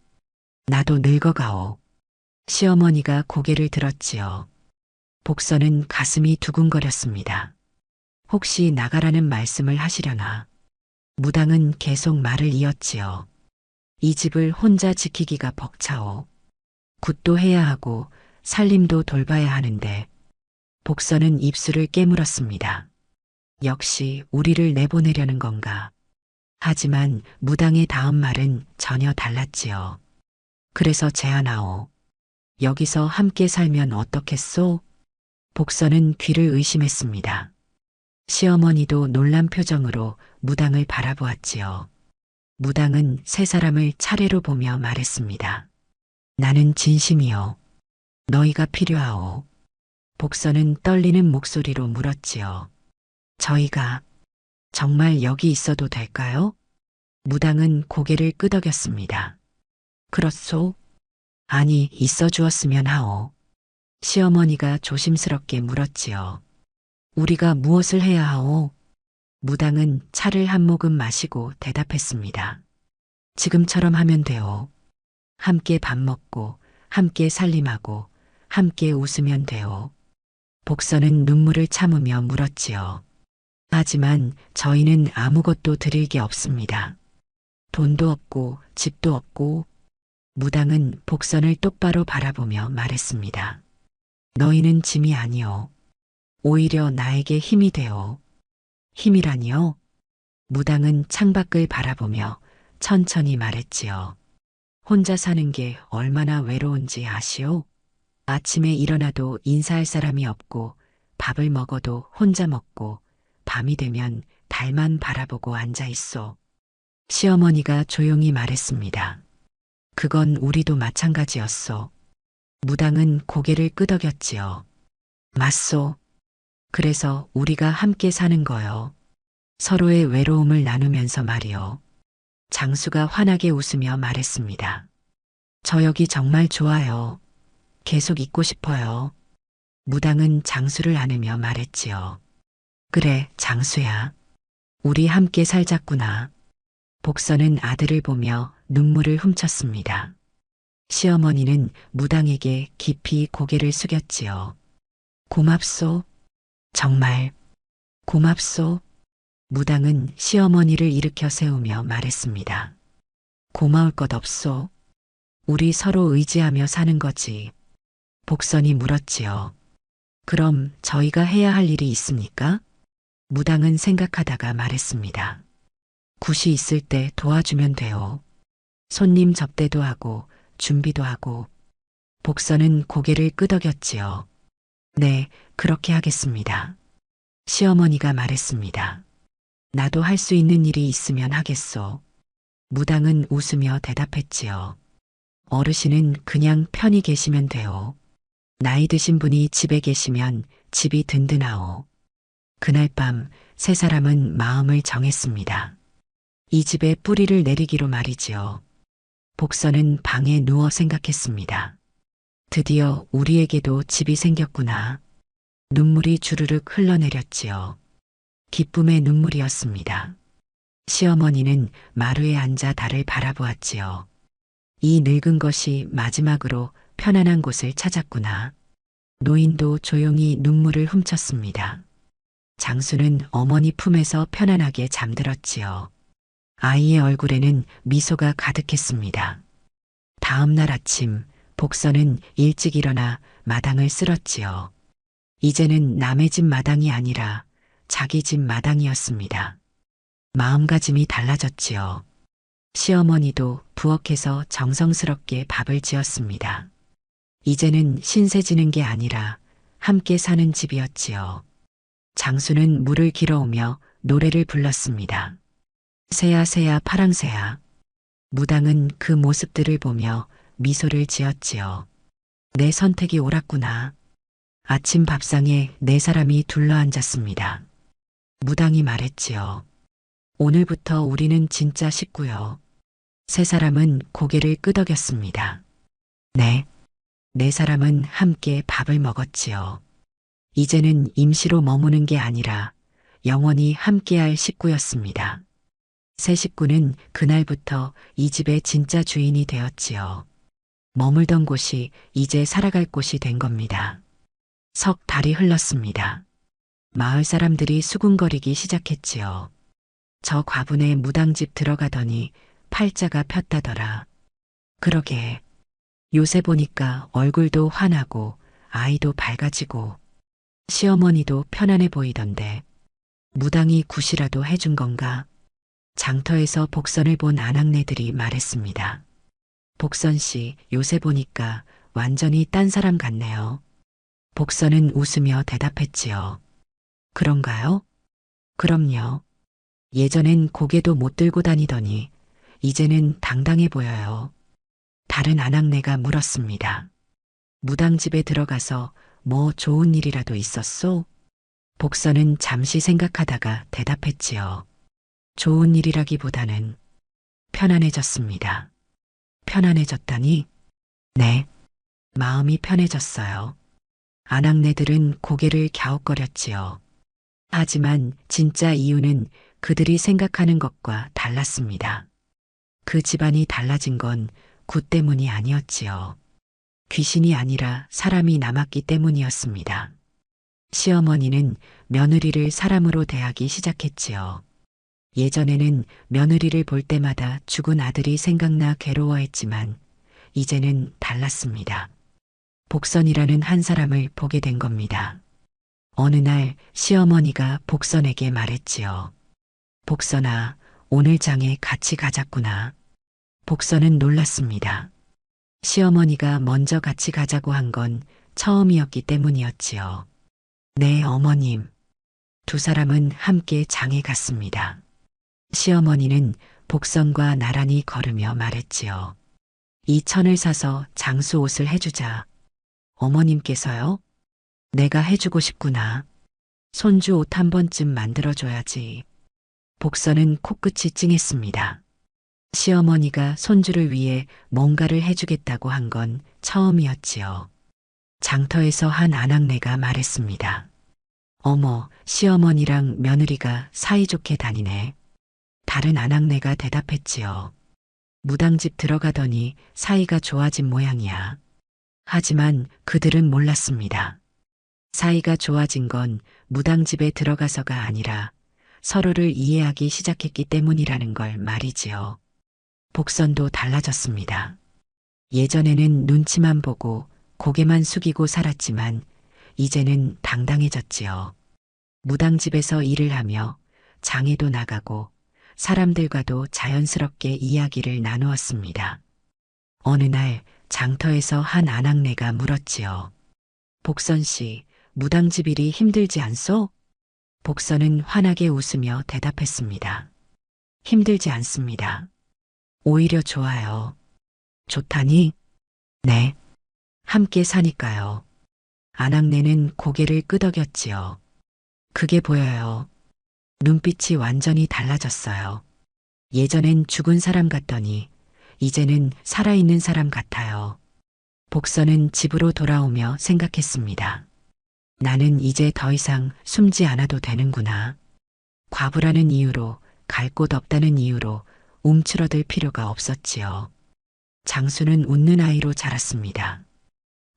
나도 늙어가오. 시어머니가 고개를 들었지요. 복선은 가슴이 두근거렸습니다. 혹시 나가라는 말씀을 하시려나. 무당은 계속 말을 이었지요. 이 집을 혼자 지키기가 벅차오. 굿도 해야 하고 살림도 돌봐야 하는데. 복선은 입술을 깨물었습니다. 역시 우리를 내보내려는 건가. 하지만 무당의 다음 말은 전혀 달랐지요. 그래서 제안하오. 여기서 함께 살면 어떻겠소? 복선은 귀를 의심했습니다. 시어머니도 놀란 표정으로 무당을 바라보았지요. 무당은 세 사람을 차례로 보며 말했습니다. 나는 진심이요. 너희가 필요하오. 복선은 떨리는 목소리로 물었지요. 저희가 정말 여기 있어도 될까요? 무당은 고개를 끄덕였습니다. 그렇소? 아니, 있어 주었으면 하오. 시어머니가 조심스럽게 물었지요. 우리가 무엇을 해야 하오? 무당은 차를 한 모금 마시고 대답했습니다. 지금처럼 하면 돼요. 함께 밥 먹고, 함께 살림하고, 함께 웃으면 돼요. 복선은 눈물을 참으며 물었지요. 하지만 저희는 아무것도 드릴 게 없습니다. 돈도 없고 집도 없고. 무당은 복선을 똑바로 바라보며 말했습니다. 너희는 짐이 아니오. 오히려 나에게 힘이 되어. 힘이라니요? 무당은 창밖을 바라보며 천천히 말했지요. 혼자 사는 게 얼마나 외로운지 아시오? 아침에 일어나도 인사할 사람이 없고 밥을 먹어도 혼자 먹고 밤이 되면 달만 바라보고 앉아 있어. 시어머니가 조용히 말했습니다. 그건 우리도 마찬가지였소. 무당은 고개를 끄덕였지요. 맞소. 그래서 우리가 함께 사는 거요. 서로의 외로움을 나누면서 말이요. 장수가 환하게 웃으며 말했습니다. 저 여기 정말 좋아요. 계속 있고 싶어요. 무당은 장수를 안으며 말했지요. 그래, 장수야. 우리 함께 살자꾸나. 복선은 아들을 보며 눈물을 훔쳤습니다. 시어머니는 무당에게 깊이 고개를 숙였지요. 고맙소. 정말 고맙소. 무당은 시어머니를 일으켜 세우며 말했습니다. 고마울 것 없소. 우리 서로 의지하며 사는 거지. 복선이 물었지요. 그럼 저희가 해야 할 일이 있습니까? 무당은 생각하다가 말했습니다. 굿이 있을 때 도와주면 돼요. 손님 접대도 하고 준비도 하고. 복선은 고개를 끄덕였지요. 네, 그렇게 하겠습니다. 시어머니가 말했습니다. 나도 할 수 있는 일이 있으면 하겠소. 무당은 웃으며 대답했지요. 어르신은 그냥 편히 계시면 돼요. 나이 드신 분이 집에 계시면 집이 든든하오. 그날 밤 세 사람은 마음을 정했습니다. 이 집에 뿌리를 내리기로 말이지요. 복선은 방에 누워 생각했습니다. 드디어 우리에게도 집이 생겼구나. 눈물이 주르륵 흘러내렸지요. 기쁨의 눈물이었습니다. 시어머니는 마루에 앉아 달을 바라보았지요. 이 늙은 것이 마지막으로 편안한 곳을 찾았구나. 노인도 조용히 눈물을 훔쳤습니다. 장수는 어머니 품에서 편안하게 잠들었지요. 아이의 얼굴에는 미소가 가득했습니다. 다음 날 아침 복선은 일찍 일어나 마당을 쓸었지요. 이제는 남의 집 마당이 아니라 자기 집 마당이었습니다. 마음가짐이 달라졌지요. 시어머니도 부엌에서 정성스럽게 밥을 지었습니다. 이제는 신세 지는 게 아니라 함께 사는 집이었지요. 장수는 물을 길어오며 노래를 불렀습니다. 새야 새야 파랑새야. 무당은 그 모습들을 보며 미소를 지었지요. 내 선택이 옳았구나. 아침 밥상에 네 사람이 둘러앉았습니다. 무당이 말했지요. 오늘부터 우리는 진짜 식구요. 세 사람은 고개를 끄덕였습니다. 네. 네 사람은 함께 밥을 먹었지요. 이제는 임시로 머무는 게 아니라 영원히 함께할 식구였습니다. 세 식구는 그날부터 이 집의 진짜 주인이 되었지요. 머물던 곳이 이제 살아갈 곳이 된 겁니다. 석 달이 흘렀습니다. 마을 사람들이 수군거리기 시작했지요. 저 과분의 무당집 들어가더니 팔자가 폈다더라. 그러게. 요새 보니까 얼굴도 환하고 아이도 밝아지고 시어머니도 편안해 보이던데 무당이 굿이라도 해준 건가? 장터에서 복선을 본 아낙네들이 말했습니다. 복선 씨, 요새 보니까 완전히 딴 사람 같네요. 복선은 웃으며 대답했지요. 그런가요? 그럼요. 예전엔 고개도 못 들고 다니더니 이제는 당당해 보여요. 다른 아낙네가 물었습니다. 무당집에 들어가서 뭐 좋은 일이라도 있었소? 복선은 잠시 생각하다가 대답했지요. 좋은 일이라기보다는 편안해졌습니다. 편안해졌다니? 네. 마음이 편해졌어요. 아낙네들은 고개를 갸웃거렸지요. 하지만 진짜 이유는 그들이 생각하는 것과 달랐습니다. 그 집안이 달라진 건 굿 때문이 아니었지요. 귀신이 아니라 사람이 남았기 때문이었습니다. 시어머니는 며느리를 사람으로 대하기 시작했지요. 예전에는 며느리를 볼 때마다 죽은 아들이 생각나 괴로워했지만 이제는 달랐습니다. 복선이라는 한 사람을 보게 된 겁니다. 어느 날 시어머니가 복선에게 말했지요. 복선아, 오늘 장에 같이 가자꾸나. 복선은 놀랐습니다. 시어머니가 먼저 같이 가자고 한 건 처음이었기 때문이었지요. 네, 어머님. 두 사람은 함께 장에 갔습니다. 시어머니는 복선과 나란히 걸으며 말했지요. 이 천을 사서 장수 옷을 해주자. 어머님께서요? 내가 해주고 싶구나. 손주 옷 한 번쯤 만들어줘야지. 복선은 코끝이 찡했습니다. 시어머니가 손주를 위해 뭔가를 해주겠다고 한 건 처음이었지요. 장터에서 한 아낙네가 말했습니다. 어머, 시어머니랑 며느리가 사이좋게 다니네. 다른 아낙네가 대답했지요. 무당집 들어가더니 사이가 좋아진 모양이야. 하지만 그들은 몰랐습니다. 사이가 좋아진 건 무당집에 들어가서가 아니라 서로를 이해하기 시작했기 때문이라는 걸 말이지요. 복선도 달라졌습니다. 예전에는 눈치만 보고 고개만 숙이고 살았지만 이제는 당당해졌지요. 무당집에서 일을 하며 장에도 나가고 사람들과도 자연스럽게 이야기를 나누었습니다. 어느 날 장터에서 한 아낙네가 물었지요. 복선 씨, 무당집 일이 힘들지 않소? 복선은 환하게 웃으며 대답했습니다. 힘들지 않습니다. 오히려 좋아요. 좋다니? 네. 함께 사니까요. 아낙네는 고개를 끄덕였지요. 그게 보여요. 눈빛이 완전히 달라졌어요. 예전엔 죽은 사람 같더니 이제는 살아있는 사람 같아요. 복선은 집으로 돌아오며 생각했습니다. 나는 이제 더 이상 숨지 않아도 되는구나. 과부라는 이유로, 갈 곳 없다는 이유로 움츠러들 필요가 없었지요. 장수는 웃는 아이로 자랐습니다.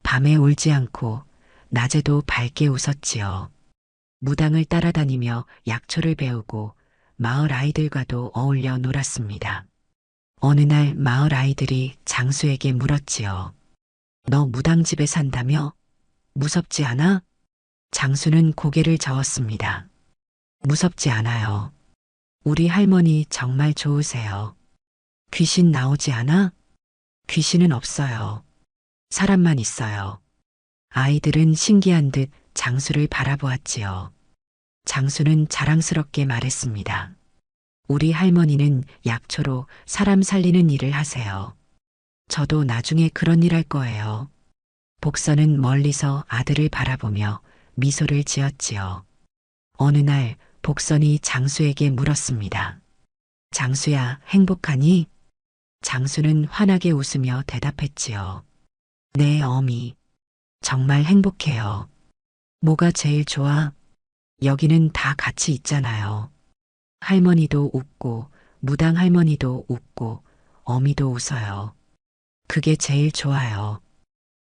밤에 울지 않고 낮에도 밝게 웃었지요. 무당을 따라다니며 약초를 배우고 마을 아이들과도 어울려 놀았습니다. 어느 날 마을 아이들이 장수에게 물었지요. 너 무당집에 산다며? 무섭지 않아? 장수는 고개를 저었습니다. 무섭지 않아요. 우리 할머니 정말 좋으세요. 귀신 나오지 않아? 귀신은 없어요. 사람만 있어요. 아이들은 신기한 듯 장수를 바라보았지요. 장수는 자랑스럽게 말했습니다. 우리 할머니는 약초로 사람 살리는 일을 하세요. 저도 나중에 그런 일 할 거예요. 복선은 멀리서 아들을 바라보며 미소를 지었지요. 어느 날 복선이 장수에게 물었습니다. 장수야, 행복하니? 장수는 환하게 웃으며 대답했지요. 네, 어미. 정말 행복해요. 뭐가 제일 좋아? 여기는 다 같이 있잖아요. 할머니도 웃고, 무당 할머니도 웃고, 어미도 웃어요. 그게 제일 좋아요.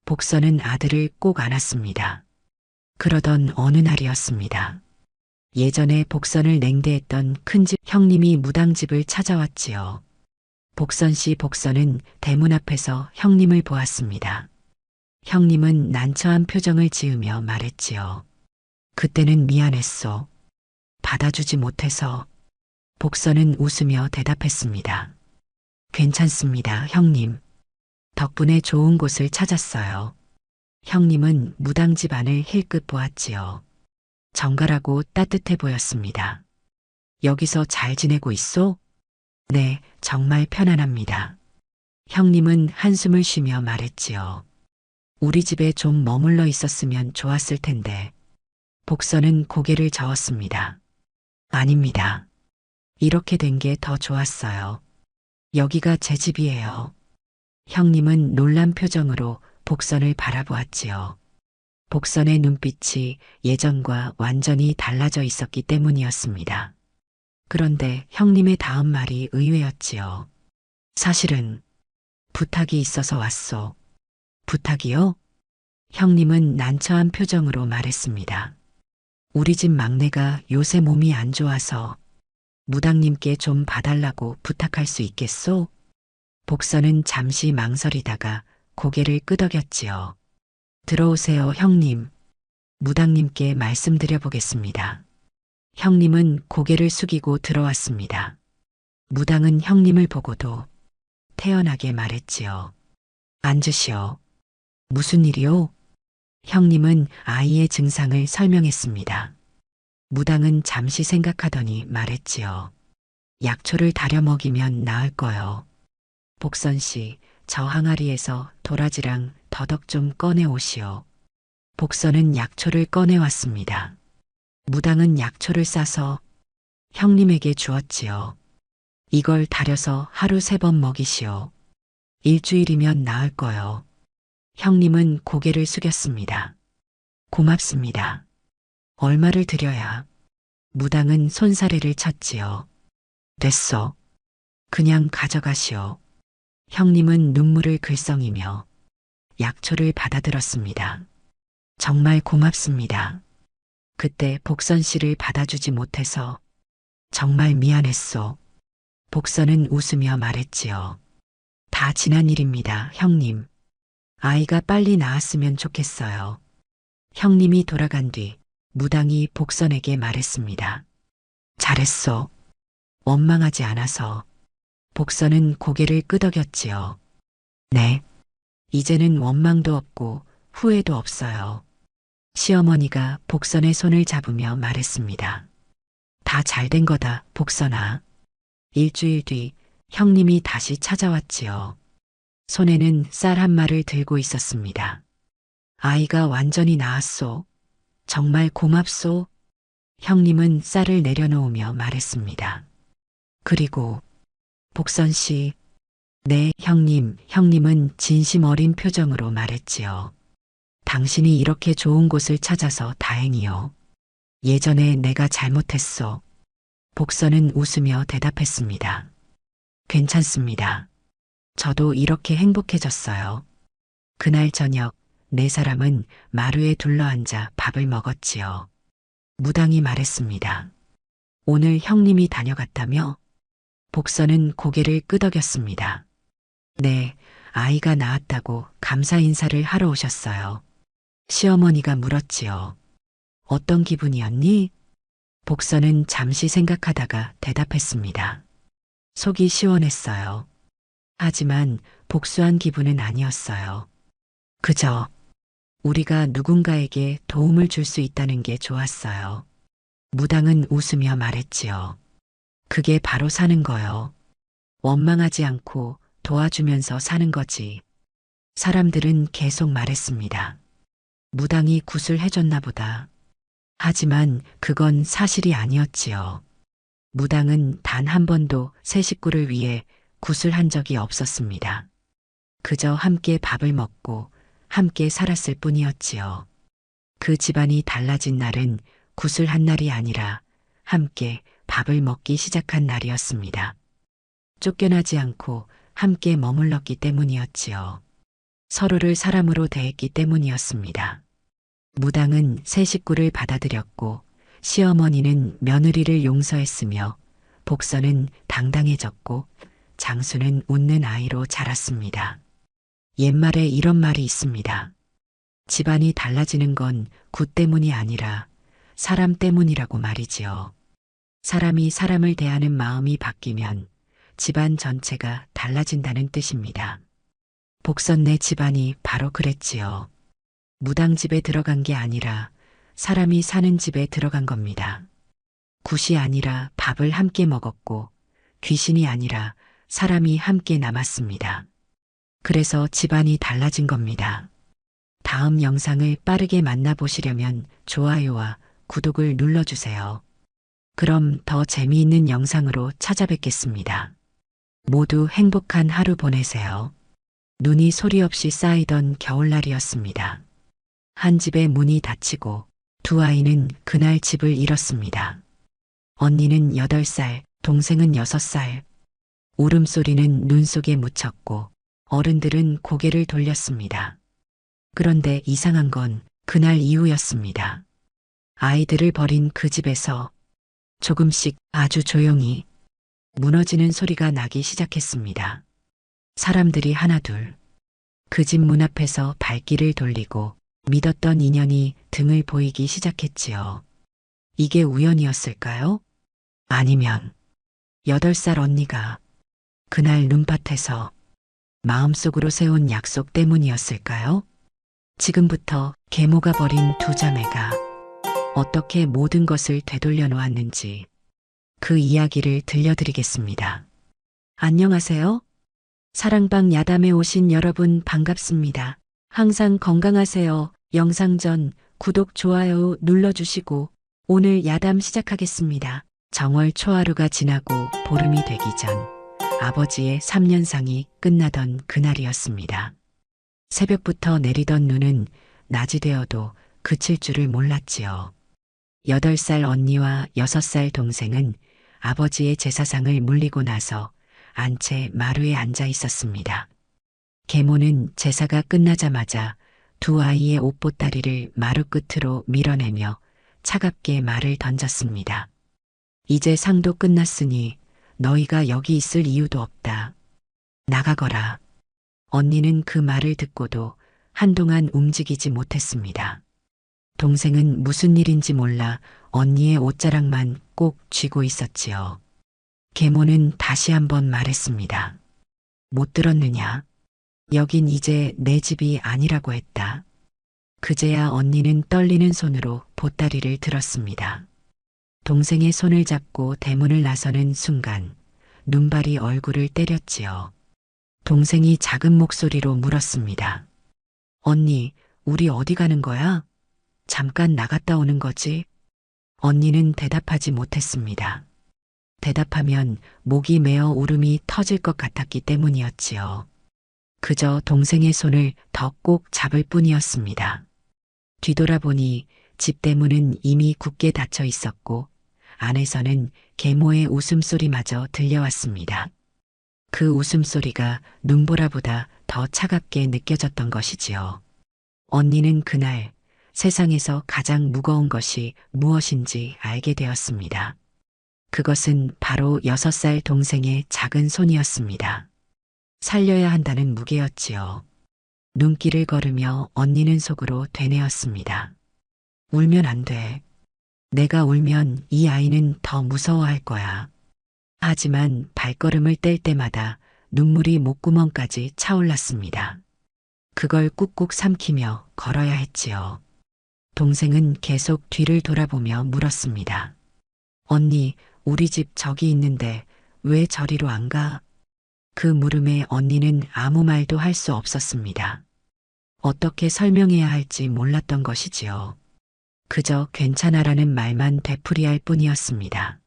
복선은 아들을 꼭 안았습니다. 그러던 어느 날이었습니다. 예전에 복선을 냉대했던 큰집 형님이 무당집을 찾아왔지요. 복선 씨 복선은 대문 앞에서 형님을 보았습니다. 형님은 난처한 표정을 지으며 말했지요. 그때는 미안했소. 받아주지 못해서. 복선은 웃으며 대답했습니다. 괜찮습니다, 형님. 덕분에 좋은 곳을 찾았어요. 형님은 무당집 안을 힐끗 보았지요. 정갈하고 따뜻해 보였습니다. 여기서 잘 지내고 있소? 네, 정말 편안합니다. 형님은 한숨을 쉬며 말했지요. 우리 집에 좀 머물러 있었으면 좋았을 텐데. 복선은 고개를 저었습니다. 아닙니다. 이렇게 된 게 더 좋았어요. 여기가 제 집이에요. 형님은 놀란 표정으로 복선을 바라보았지요. 복선의 눈빛이 예전과 완전히 달라져 있었기 때문이었습니다. 그런데 형님의 다음 말이 의외였지요. 사실은 부탁이 있어서 왔소. 부탁이요? 형님은 난처한 표정으로 말했습니다. 우리 집 막내가 요새 몸이 안 좋아서 무당님께 좀 봐달라고 부탁할 수 있겠소? 복선은 잠시 망설이다가 고개를 끄덕였지요. 들어오세요, 형님. 무당님께 말씀드려 보겠습니다. 형님은 고개를 숙이고 들어왔습니다. 무당은 형님을 보고도 태연하게 말했지요. 앉으시오. 무슨 일이오? 형님은 아이의 증상을 설명했습니다. 무당은 잠시 생각하더니 말했지요. 약초를 다려 먹이면 나을 거요. 복선 씨, 저 항아리에서 도라지랑 더덕 좀 꺼내 오시오. 복선은 약초를 꺼내 왔습니다. 무당은 약초를 싸서 형님에게 주었지요. 이걸 다려서 하루 3번 먹이시오. 일주일이면 나을 거요. 형님은 고개를 숙였습니다. 고맙습니다. 얼마를 드려야? 무당은 손사래를 쳤지요. 됐어. 그냥 가져가시오. 형님은 눈물을 글썽이며 약초를 받아들었습니다. 정말 고맙습니다. 그때 복선 씨를 받아주지 못해서 정말 미안했소. 복선은 웃으며 말했지요. 다 지난 일입니다, 형님. 아이가 빨리 나았으면 좋겠어요. 형님이 돌아간 뒤 무당이 복선에게 말했습니다. 잘했소. 원망하지 않아서. 복선은 고개를 끄덕였지요. 네. 이제는 원망도 없고 후회도 없어요. 시어머니가 복선의 손을 잡으며 말했습니다. 다 잘된 거다, 복선아. 일주일 뒤 형님이 다시 찾아왔지요. 손에는 쌀 한 마를 들고 있었습니다. 아이가 완전히 나았소. 정말 고맙소. 형님은 쌀을 내려놓으며 말했습니다. 그리고 복선 씨, 네, 형님은 진심 어린 표정으로 말했지요. 당신이 이렇게 좋은 곳을 찾아서 다행이요. 예전에 내가 잘못했소. 복선은 웃으며 대답했습니다. 괜찮습니다. 저도 이렇게 행복해졌어요. 그날 저녁 4사람은 마루에 둘러앉아 밥을 먹었지요. 무당이 말했습니다. 오늘 형님이 다녀갔다며? 복선은 고개를 끄덕였습니다. 네, 아이가 나았다고 감사 인사를 하러 오셨어요. 시어머니가 물었지요. 어떤 기분이었니? 복선은 잠시 생각하다가 대답했습니다. 속이 시원했어요. 하지만 복수한 기분은 아니었어요. 그저 우리가 누군가에게 도움을 줄 수 있다는 게 좋았어요. 무당은 웃으며 말했지요. 그게 바로 사는 거요. 원망하지 않고 도와주면서 사는 거지. 사람들은 계속 말했습니다. 무당이 굿을 해줬나 보다. 하지만 그건 사실이 아니었지요. 무당은 단 한 번도 새 식구를 위해 굿을 한 적이 없었습니다. 그저 함께 밥을 먹고 함께 살았을 뿐이었지요. 그 집안이 달라진 날은 굿을 한 날이 아니라 함께 밥을 먹기 시작한 날이었습니다. 쫓겨나지 않고 함께 머물렀기 때문이었지요. 서로를 사람으로 대했기 때문이었습니다. 무당은 새 식구를 받아들였고 시어머니는 며느리를 용서했으며 복선은 당당해졌고 장수는 웃는 아이로 자랐습니다. 옛말에 이런 말이 있습니다. 집안이 달라지는 건 굿 때문이 아니라 사람 때문이라고 말이지요. 사람이 사람을 대하는 마음이 바뀌면 집안 전체가 달라진다는 뜻입니다. 복선네 집안이 바로 그랬지요. 무당집에 들어간 게 아니라 사람이 사는 집에 들어간 겁니다. 굿이 아니라 밥을 함께 먹었고 귀신이 아니라 사람이 함께 남았습니다. 그래서 집안이 달라진 겁니다. 다음 영상을 빠르게 만나보시려면 좋아요와 구독을 눌러주세요. 그럼 더 재미있는 영상으로 찾아뵙겠습니다. 모두 행복한 하루 보내세요. 눈이 소리 없이 쌓이던 겨울날이었습니다. 한 집의 문이 닫히고 두 아이는 그날 집을 잃었습니다. 언니는 8살, 동생은 6살. 울음소리는 눈 속에 묻혔고 어른들은 고개를 돌렸습니다. 그런데 이상한 건 그날 이후였습니다. 아이들을 버린 그 집에서 조금씩 아주 조용히 무너지는 소리가 나기 시작했습니다. 사람들이 하나둘 그 집 문 앞에서 발길을 돌리고 믿었던 인연이 등을 보이기 시작했지요. 이게 우연이었을까요? 아니면 8살 언니가 그날 눈밭에서 마음속으로 세운 약속 때문이었을까요? 지금부터 계모가 버린 두 자매가 어떻게 모든 것을 되돌려 놓았는지 그 이야기를 들려드리겠습니다. 안녕하세요. 사랑방 야담에 오신 여러분 반갑습니다. 항상 건강하세요. 영상 전 구독, 좋아요 눌러주시고 오늘 야담 시작하겠습니다. 정월 초하루가 지나고 보름이 되기 전 아버지의 3년상이 끝나던 그날이었습니다. 새벽부터 내리던 눈은 낮이 되어도 그칠 줄을 몰랐지요. 8살 언니와 6살 동생은 아버지의 제사상을 물리고 나서 안채 마루에 앉아 있었습니다. 계모는 제사가 끝나자마자 두 아이의 옷보따리를 마루 끝으로 밀어내며 차갑게 말을 던졌습니다. 이제 상도 끝났으니 너희가 여기 있을 이유도 없다. 나가거라. 언니는 그 말을 듣고도 한동안 움직이지 못했습니다. 동생은 무슨 일인지 몰라 언니의 옷자락만 꼭 쥐고 있었지요. 계모는 다시 한번 말했습니다. 못 들었느냐? 여긴 이제 내 집이 아니라고 했다. 그제야 언니는 떨리는 손으로 보따리를 들었습니다. 동생의 손을 잡고 대문을 나서는 순간 눈발이 얼굴을 때렸지요. 동생이 작은 목소리로 물었습니다. 언니, 우리 어디 가는 거야? 잠깐 나갔다 오는 거지? 언니는 대답하지 못했습니다. 대답하면 목이 메어 울음이 터질 것 같았기 때문이었지요. 그저 동생의 손을 더 꼭 잡을 뿐이었습니다. 뒤돌아보니 집 대문은 이미 굳게 닫혀 있었고 안에서는 계모의 웃음소리마저 들려왔습니다. 그 웃음소리가 눈보라보다 더 차갑게 느껴졌던 것이지요. 언니는 그날 세상에서 가장 무거운 것이 무엇인지 알게 되었습니다. 그것은 바로 6살 동생의 작은 손이었습니다. 살려야 한다는 무게였지요. 눈길을 걸으며 언니는 속으로 되뇌었습니다. 울면 안 돼. 내가 울면 이 아이는 더 무서워할 거야. 하지만 발걸음을 뗄 때마다 눈물이 목구멍까지 차올랐습니다. 그걸 꾹꾹 삼키며 걸어야 했지요. 동생은 계속 뒤를 돌아보며 물었습니다. 언니, 우리 집 저기 있는데 왜 저리로 안 가? 그 물음에 언니는 아무 말도 할 수 없었습니다. 어떻게 설명해야 할지 몰랐던 것이지요. 그저 괜찮아라는 말만 되풀이할 뿐이었습니다.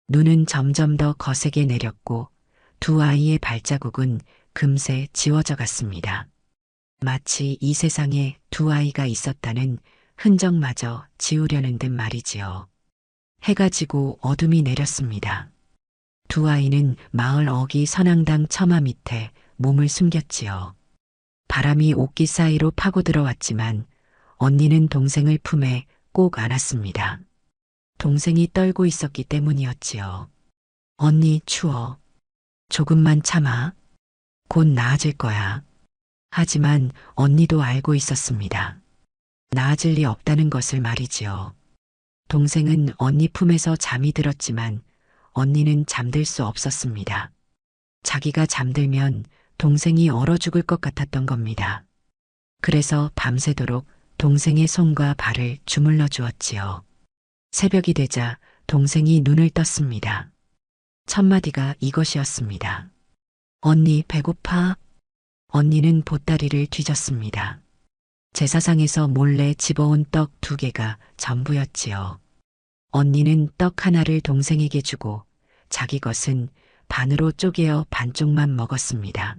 눈은 점점 더 거세게 내렸고 두 아이의 발자국은 금세 지워져 갔습니다. 마치 이 세상에 두 아이가 있었다는 흔적마저 지우려는 듯 말이지요. 해가 지고 어둠이 내렸습니다. 두 아이는 마을 어귀 선앙당 처마 밑에 몸을 숨겼지요. 바람이 옥기 사이로 파고 들어왔지만 언니는 동생을 품에 꼭 안았습니다. 동생이 떨고 있었기 때문이었지요. 언니 추워. 조금만 참아. 곧 나아질 거야. 하지만 언니도 알고 있었습니다. 나아질 리 없다는 것을 말이지요. 동생은 언니 품에서 잠이 들었지만 언니는 잠들 수 없었습니다. 자기가 잠들면 동생이 얼어 죽을 것 같았던 겁니다. 그래서 밤새도록 동생의 손과 발을 주물러 주었지요. 새벽이 되자 동생이 눈을 떴습니다. 첫 마디가 이것이었습니다. 언니 배고파? 언니는 보따리를 뒤졌습니다. 제사상에서 몰래 집어온 떡 2개가 전부였지요. 언니는 떡 하나를 동생에게 주고 자기 것은 반으로 쪼개어 반쪽만 먹었습니다.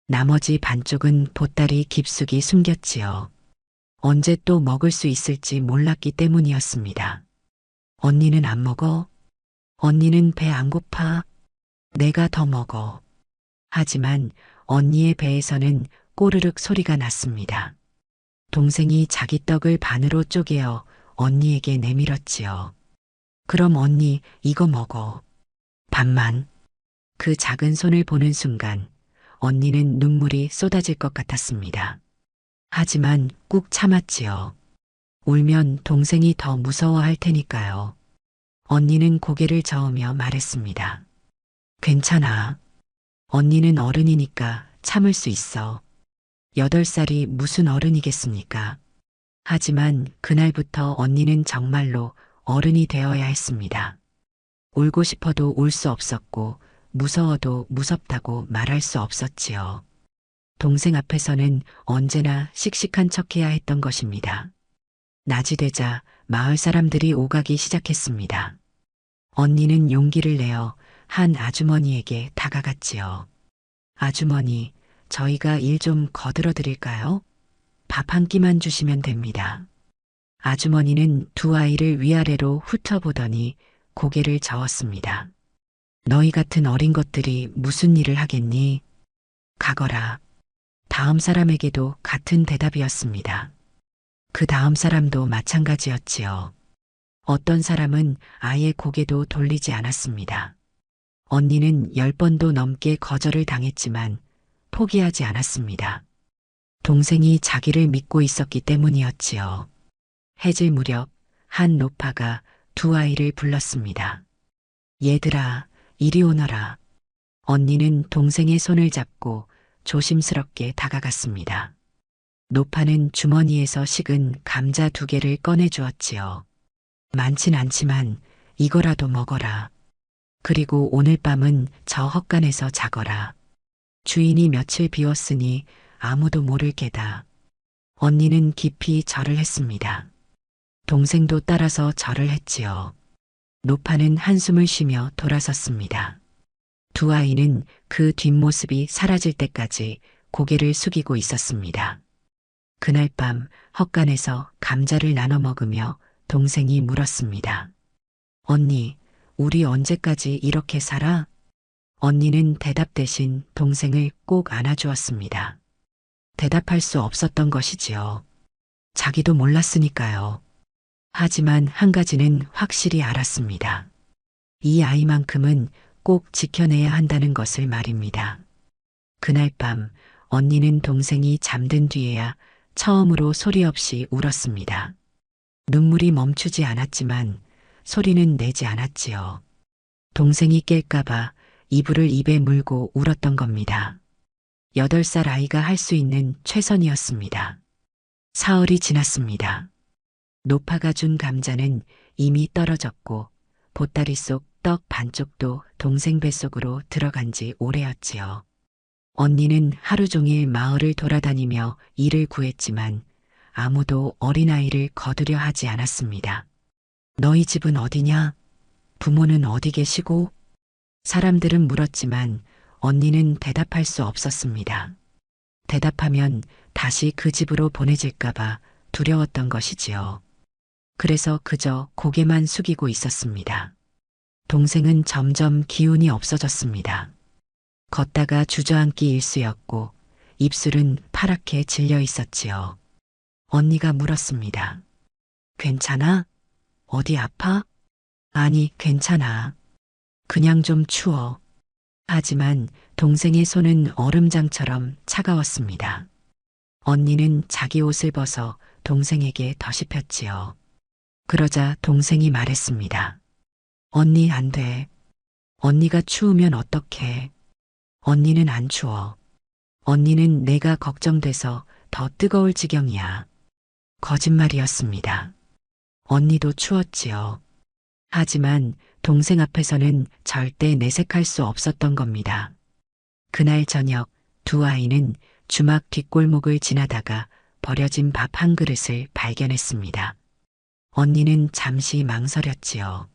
나머지 반쪽은 보따리 깊숙이 숨겼지요. 언제 또 먹을 수 있을지 몰랐기 때문이었습니다. 언니는 안 먹어? 언니는 배 안 고파? 내가 더 먹어. 하지만 언니의 배에서는 꼬르륵 소리가 났습니다. 동생이 자기 떡을 반으로 쪼개어 언니에게 내밀었지요. 그럼 언니 이거 먹어. 반만. 그 작은 손을 보는 순간 언니는 눈물이 쏟아질 것 같았습니다. 하지만 꾹 참았지요. 울면 동생이 더 무서워할 테니까요. 언니는 고개를 저으며 말했습니다. 괜찮아. 언니는 어른이니까 참을 수 있어. 8살이 무슨 어른이겠습니까? 하지만 그날부터 언니는 정말로 어른이 되어야 했습니다. 울고 싶어도 울 수 없었고 무서워도 무섭다고 말할 수 없었지요. 동생 앞에서는 언제나 씩씩한 척해야 했던 것입니다. 낮이 되자 마을 사람들이 오가기 시작했습니다. 언니는 용기를 내어 한 아주머니에게 다가갔지요. 아주머니, 저희가 일 좀 거들어 드릴까요? 밥 한 끼만 주시면 됩니다. 아주머니는 두 아이를 위아래로 훑어보더니 고개를 저었습니다. 너희 같은 어린 것들이 무슨 일을 하겠니? 가거라. 다음 사람에게도 같은 대답이었습니다. 그 다음 사람도 마찬가지였지요. 어떤 사람은 아예 고개도 돌리지 않았습니다. 언니는 10번도 넘게 거절을 당했지만 포기하지 않았습니다. 동생이 자기를 믿고 있었기 때문이었지요. 해질 무렵 한 노파가 두 아이를 불렀습니다. 얘들아, 이리 오너라. 언니는 동생의 손을 잡고 조심스럽게 다가갔습니다. 노파는 주머니에서 식은 감자 2개를 꺼내 주었지요. 많진 않지만 이거라도 먹어라. 그리고 오늘 밤은 저 헛간에서 자거라. 주인이 며칠 비웠으니 아무도 모를 게다. 언니는 깊이 절을 했습니다. 동생도 따라서 절을 했지요. 노파는 한숨을 쉬며 돌아섰습니다. 두 아이는 그 뒷모습이 사라질 때까지 고개를 숙이고 있었습니다. 그날 밤 헛간에서 감자를 나눠 먹으며 동생이 물었습니다. 언니, 우리 언제까지 이렇게 살아? 언니는 대답 대신 동생을 꼭 안아주었습니다. 대답할 수 없었던 것이지요. 자기도 몰랐으니까요. 하지만 한 가지는 확실히 알았습니다. 이 아이만큼은 꼭 지켜내야 한다는 것을 말입니다. 그날 밤 언니는 동생이 잠든 뒤에야 처음으로 소리 없이 울었습니다. 눈물이 멈추지 않았지만 소리는 내지 않았지요. 동생이 깰까봐 이불을 입에 물고 울었던 겁니다. 8살 아이가 할 수 있는 최선이었습니다. 사흘이 지났습니다. 노파가 준 감자는 이미 떨어졌고 보따리 속 떡 반쪽도 동생 뱃속으로 들어간 지 오래였지요. 언니는 하루 종일 마을을 돌아다니며 일을 구했지만 아무도 어린아이를 거두려 하지 않았습니다. 너희 집은 어디냐? 부모는 어디 계시고? 사람들은 물었지만 언니는 대답할 수 없었습니다. 대답하면 다시 그 집으로 보내질까봐 두려웠던 것이지요. 그래서 그저 고개만 숙이고 있었습니다. 동생은 점점 기운이 없어졌습니다. 걷다가 주저앉기 일쑤였고 입술은 파랗게 질려 있었지요. 언니가 물었습니다. 괜찮아? 어디 아파? 아니, 괜찮아. 그냥 좀 추워. 하지만 동생의 손은 얼음장처럼 차가웠습니다. 언니는 자기 옷을 벗어 동생에게 덧입혔지요. 그러자 동생이 말했습니다. 언니 안 돼. 언니가 추우면 어떡해. 언니는 안 추워. 언니는 내가 걱정돼서 더 뜨거울 지경이야. 거짓말이었습니다. 언니도 추웠지요. 하지만 동생 앞에서는 절대 내색할 수 없었던 겁니다. 그날 저녁 두 아이는 주막 뒷골목을 지나다가 버려진 밥 한 그릇을 발견했습니다. 언니는 잠시 망설였지요.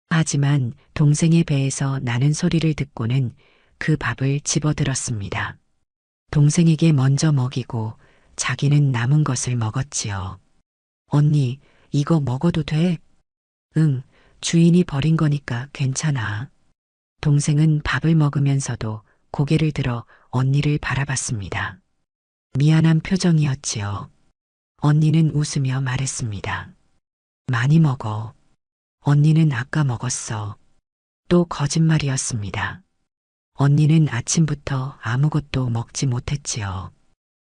하지만 동생의 배에서 나는 소리를 듣고는 그 밥을 집어들었습니다. 동생에게 먼저 먹이고 자기는 남은 것을 먹었지요. 언니, 이거 먹어도 돼? 응, 주인이 버린 거니까 괜찮아. 동생은 밥을 먹으면서도 고개를 들어 언니를 바라봤습니다. 미안한 표정이었지요. 언니는 웃으며 말했습니다. 많이 먹어. 언니는 아까 먹었어. 또 거짓말이었습니다. 언니는 아침부터 아무것도 먹지 못했지요.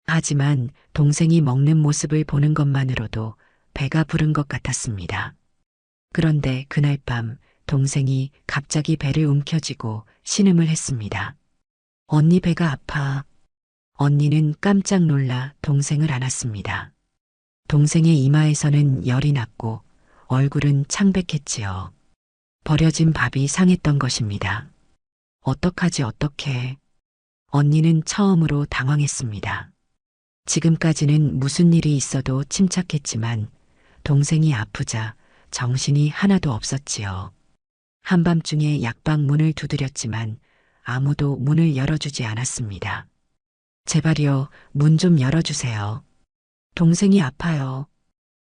하지만 동생이 먹는 모습을 보는 것만으로도 배가 부른 것 같았습니다. 그런데 그날 밤 동생이 갑자기 배를 움켜쥐고 신음을 했습니다. 언니 배가 아파. 언니는 깜짝 놀라 동생을 안았습니다. 동생의 이마에서는 열이 났고 얼굴은 창백했지요. 버려진 밥이 상했던 것입니다. 어떡하지 어떡해. 언니는 처음으로 당황했습니다. 지금까지는 무슨 일이 있어도 침착했지만 동생이 아프자 정신이 하나도 없었지요. 한밤중에 약방 문을 두드렸지만 아무도 문을 열어주지 않았습니다. 제발요, 문 좀 열어주세요. 동생이 아파요.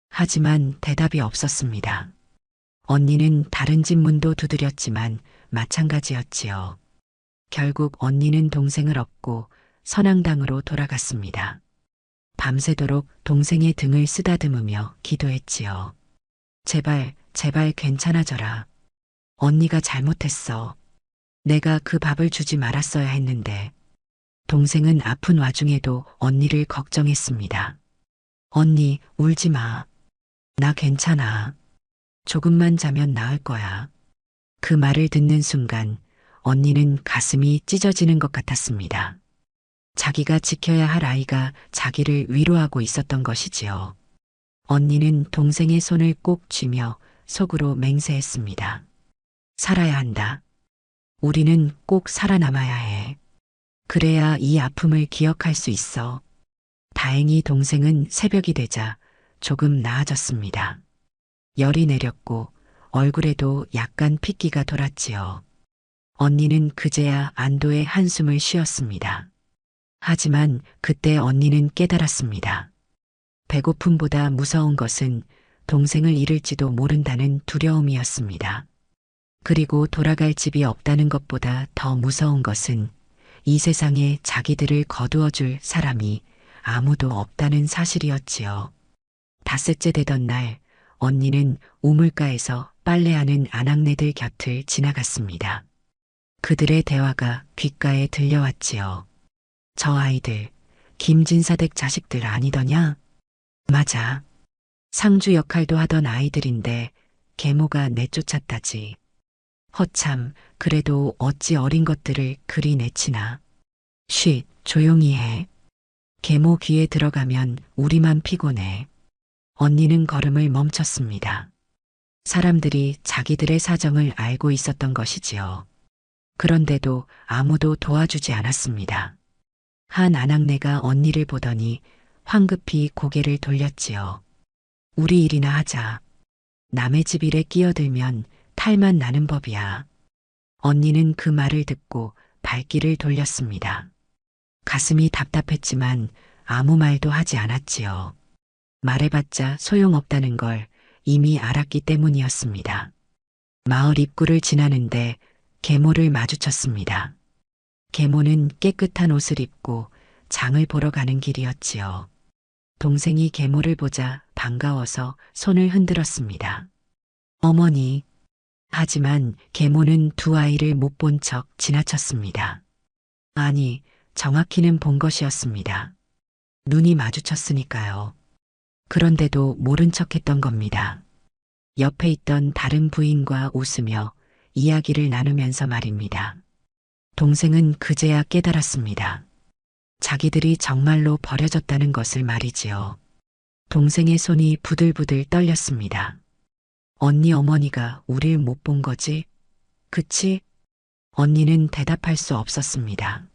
하지만 대답이 없었습니다. 언니는 다른 집 문도 두드렸지만 마찬가지였지요. 결국 언니는 동생을 업고 선앙당으로 돌아갔습니다. 밤새도록 동생의 등을 쓰다듬으며 기도했지요. 제발, 제발 괜찮아져라. 언니가 잘못했어. 내가 그 밥을 주지 말았어야 했는데. 동생은 아픈 와중에도 언니를 걱정했습니다. 언니, 울지 마. 나 괜찮아. 조금만 자면 나을 거야. 그 말을 듣는 순간 언니는 가슴이 찢어지는 것 같았습니다. 자기가 지켜야 할 아이가 자기를 위로하고 있었던 것이지요. 언니는 동생의 손을 꼭 쥐며 속으로 맹세했습니다. 살아야 한다. 우리는 꼭 살아남아야 해. 그래야 이 아픔을 기억할 수 있어. 다행히 동생은 새벽이 되자 조금 나아졌습니다. 열이 내렸고 얼굴에도 약간 핏기가 돌았지요. 언니는 그제야 안도의 한숨을 쉬었습니다. 하지만 그때 언니는 깨달았습니다. 배고픔보다 무서운 것은 동생을 잃을지도 모른다는 두려움이었습니다. 그리고 돌아갈 집이 없다는 것보다 더 무서운 것은 이 세상에 자기들을 거두어 줄 사람이 아무도 없다는 사실이었지요. 닷새째 되던 날, 언니는 우물가에서 빨래하는 아낙네들 곁을 지나갔습니다. 그들의 대화가 귓가에 들려왔지요. 저 아이들, 김진사댁 자식들 아니더냐? 맞아. 상주 역할도 하던 아이들인데 계모가 내쫓았다지. 허참, 그래도 어찌 어린 것들을 그리 내치나. 쉿, 조용히 해. 계모 귀에 들어가면 우리만 피곤해. 언니는 걸음을 멈췄습니다. 사람들이 자기들의 사정을 알고 있었던 것이지요. 그런데도 아무도 도와주지 않았습니다. 한 아낙네가 언니를 보더니 황급히 고개를 돌렸지요. 우리 일이나 하자. 남의 집 일에 끼어들면 탈만 나는 법이야. 언니는 그 말을 듣고 발길을 돌렸습니다. 가슴이 답답했지만 아무 말도 하지 않았지요. 말해봤자 소용없다는 걸 이미 알았기 때문이었습니다. 마을 입구를 지나는데 계모를 마주쳤습니다. 계모는 깨끗한 옷을 입고 장을 보러 가는 길이었지요. 동생이 계모를 보자 반가워서 손을 흔들었습니다. 어머니. 하지만 계모는 두 아이를 못 본 척 지나쳤습니다. 아니, 정확히는 본 것이었습니다. 눈이 마주쳤으니까요. 그런데도 모른 척했던 겁니다. 옆에 있던 다른 부인과 웃으며 이야기를 나누면서 말입니다. 동생은 그제야 깨달았습니다. 자기들이 정말로 버려졌다는 것을 말이지요. 동생의 손이 부들부들 떨렸습니다. 언니 어머니가 우릴 못 본 거지? 그치? 언니는 대답할 수 없었습니다.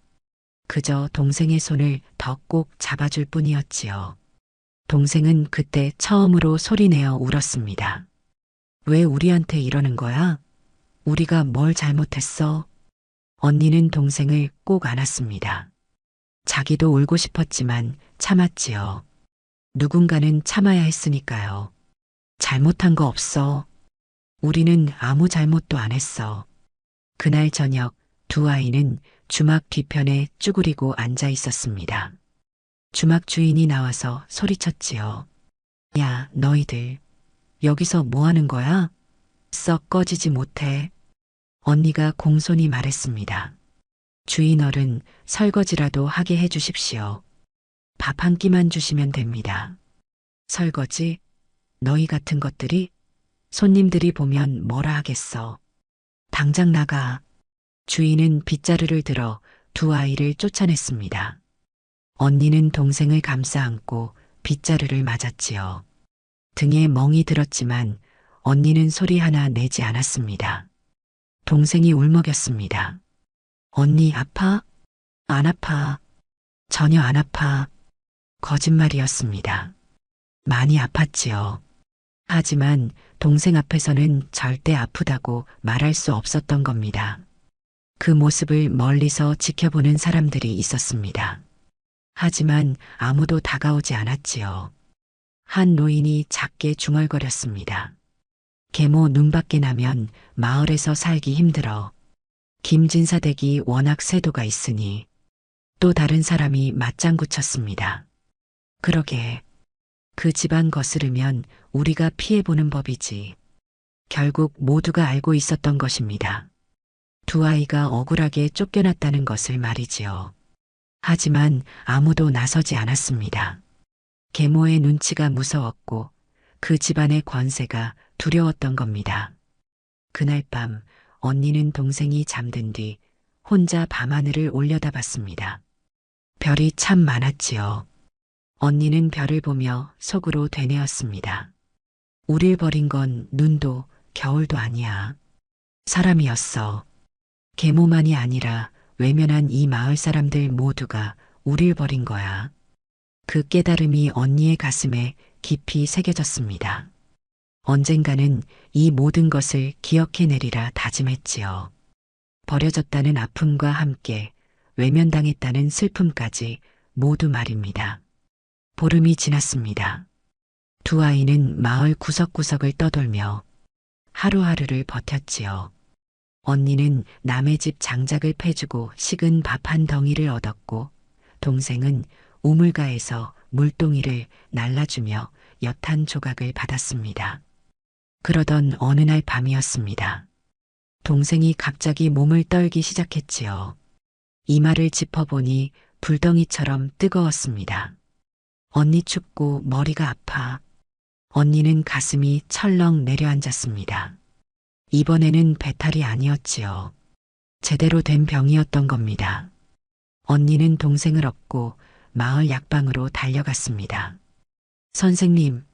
그저 동생의 손을 더 꼭 잡아줄 뿐이었지요. 동생은 그때 처음으로 소리내어 울었습니다. 왜 우리한테 이러는 거야? 우리가 뭘 잘못했어? 언니는 동생을 꼭 안았습니다. 자기도 울고 싶었지만 참았지요. 누군가는 참아야 했으니까요. 잘못한 거 없어. 우리는 아무 잘못도 안 했어. 그날 저녁 두 아이는 주막 뒤편에 쭈그리고 앉아 있었습니다. 주막 주인이 나와서 소리쳤지요. 야, 너희들. 여기서 뭐 하는 거야? 썩 꺼지지 못해. 언니가 공손히 말했습니다. 주인 어른, 설거지라도 하게 해주십시오. 밥 한 끼만 주시면 됩니다. 설거지, 너희 같은 것들이 손님들이 보면 뭐라 하겠어. 당장 나가. 주인은 빗자루를 들어 두 아이를 쫓아냈습니다. 언니는 동생을 감싸 안고 빗자루를 맞았지요. 등에 멍이 들었지만 언니는 소리 하나 내지 않았습니다. 동생이 울먹였습니다. 언니 아파? 안 아파. 전혀 안 아파. 거짓말이었습니다. 많이 아팠지요. 하지만 동생 앞에서는 절대 아프다고 말할 수 없었던 겁니다. 그 모습을 멀리서 지켜보는 사람들이 있었습니다. 하지만 아무도 다가오지 않았지요. 한 노인이 작게 중얼거렸습니다. 계모 눈밖에 나면 마을에서 살기 힘들어. 김진사 댁이 워낙 세도가 있으니. 또 다른 사람이 맞장구 쳤습니다. 그러게. 그 집안 거스르면 우리가 피해보는 법이지. 결국 모두가 알고 있었던 것입니다. 두 아이가 억울하게 쫓겨났다는 것을 말이지요. 하지만 아무도 나서지 않았습니다. 계모의 눈치가 무서웠고 그 집안의 권세가 두려웠던 겁니다. 그날 밤 언니는 동생이 잠든 뒤 혼자 밤하늘을 올려다봤습니다. 별이 참 많았지요. 언니는 별을 보며 속으로 되뇌었습니다. 우릴 버린 건 눈도 겨울도 아니야. 사람이었어. 계모만이 아니라 외면한 이 마을 사람들 모두가 우릴 버린 거야. 그 깨달음이 언니의 가슴에 깊이 새겨졌습니다. 언젠가는 이 모든 것을 기억해내리라 다짐했지요. 버려졌다는 아픔과 함께 외면당했다는 슬픔까지 모두 말입니다. 보름이 지났습니다. 두 아이는 마을 구석구석을 떠돌며 하루하루를 버텼지요. 언니는 남의 집 장작을 패주고 식은 밥 한 덩이를 얻었고 동생은 우물가에서 물동이를 날라주며 엿 한 조각을 받았습니다. 그러던 어느 날 밤이었습니다. 동생이 갑자기 몸을 떨기 시작했지요. 이마를 짚어보니 불덩이처럼 뜨거웠습니다. 언니 춥고 머리가 아파. 언니는 가슴이 철렁 내려앉았습니다. 이번에는 배탈이 아니었지요. 제대로 된 병이었던 겁니다. 언니는 동생을 업고 마을 약방으로 달려갔습니다. 선생님,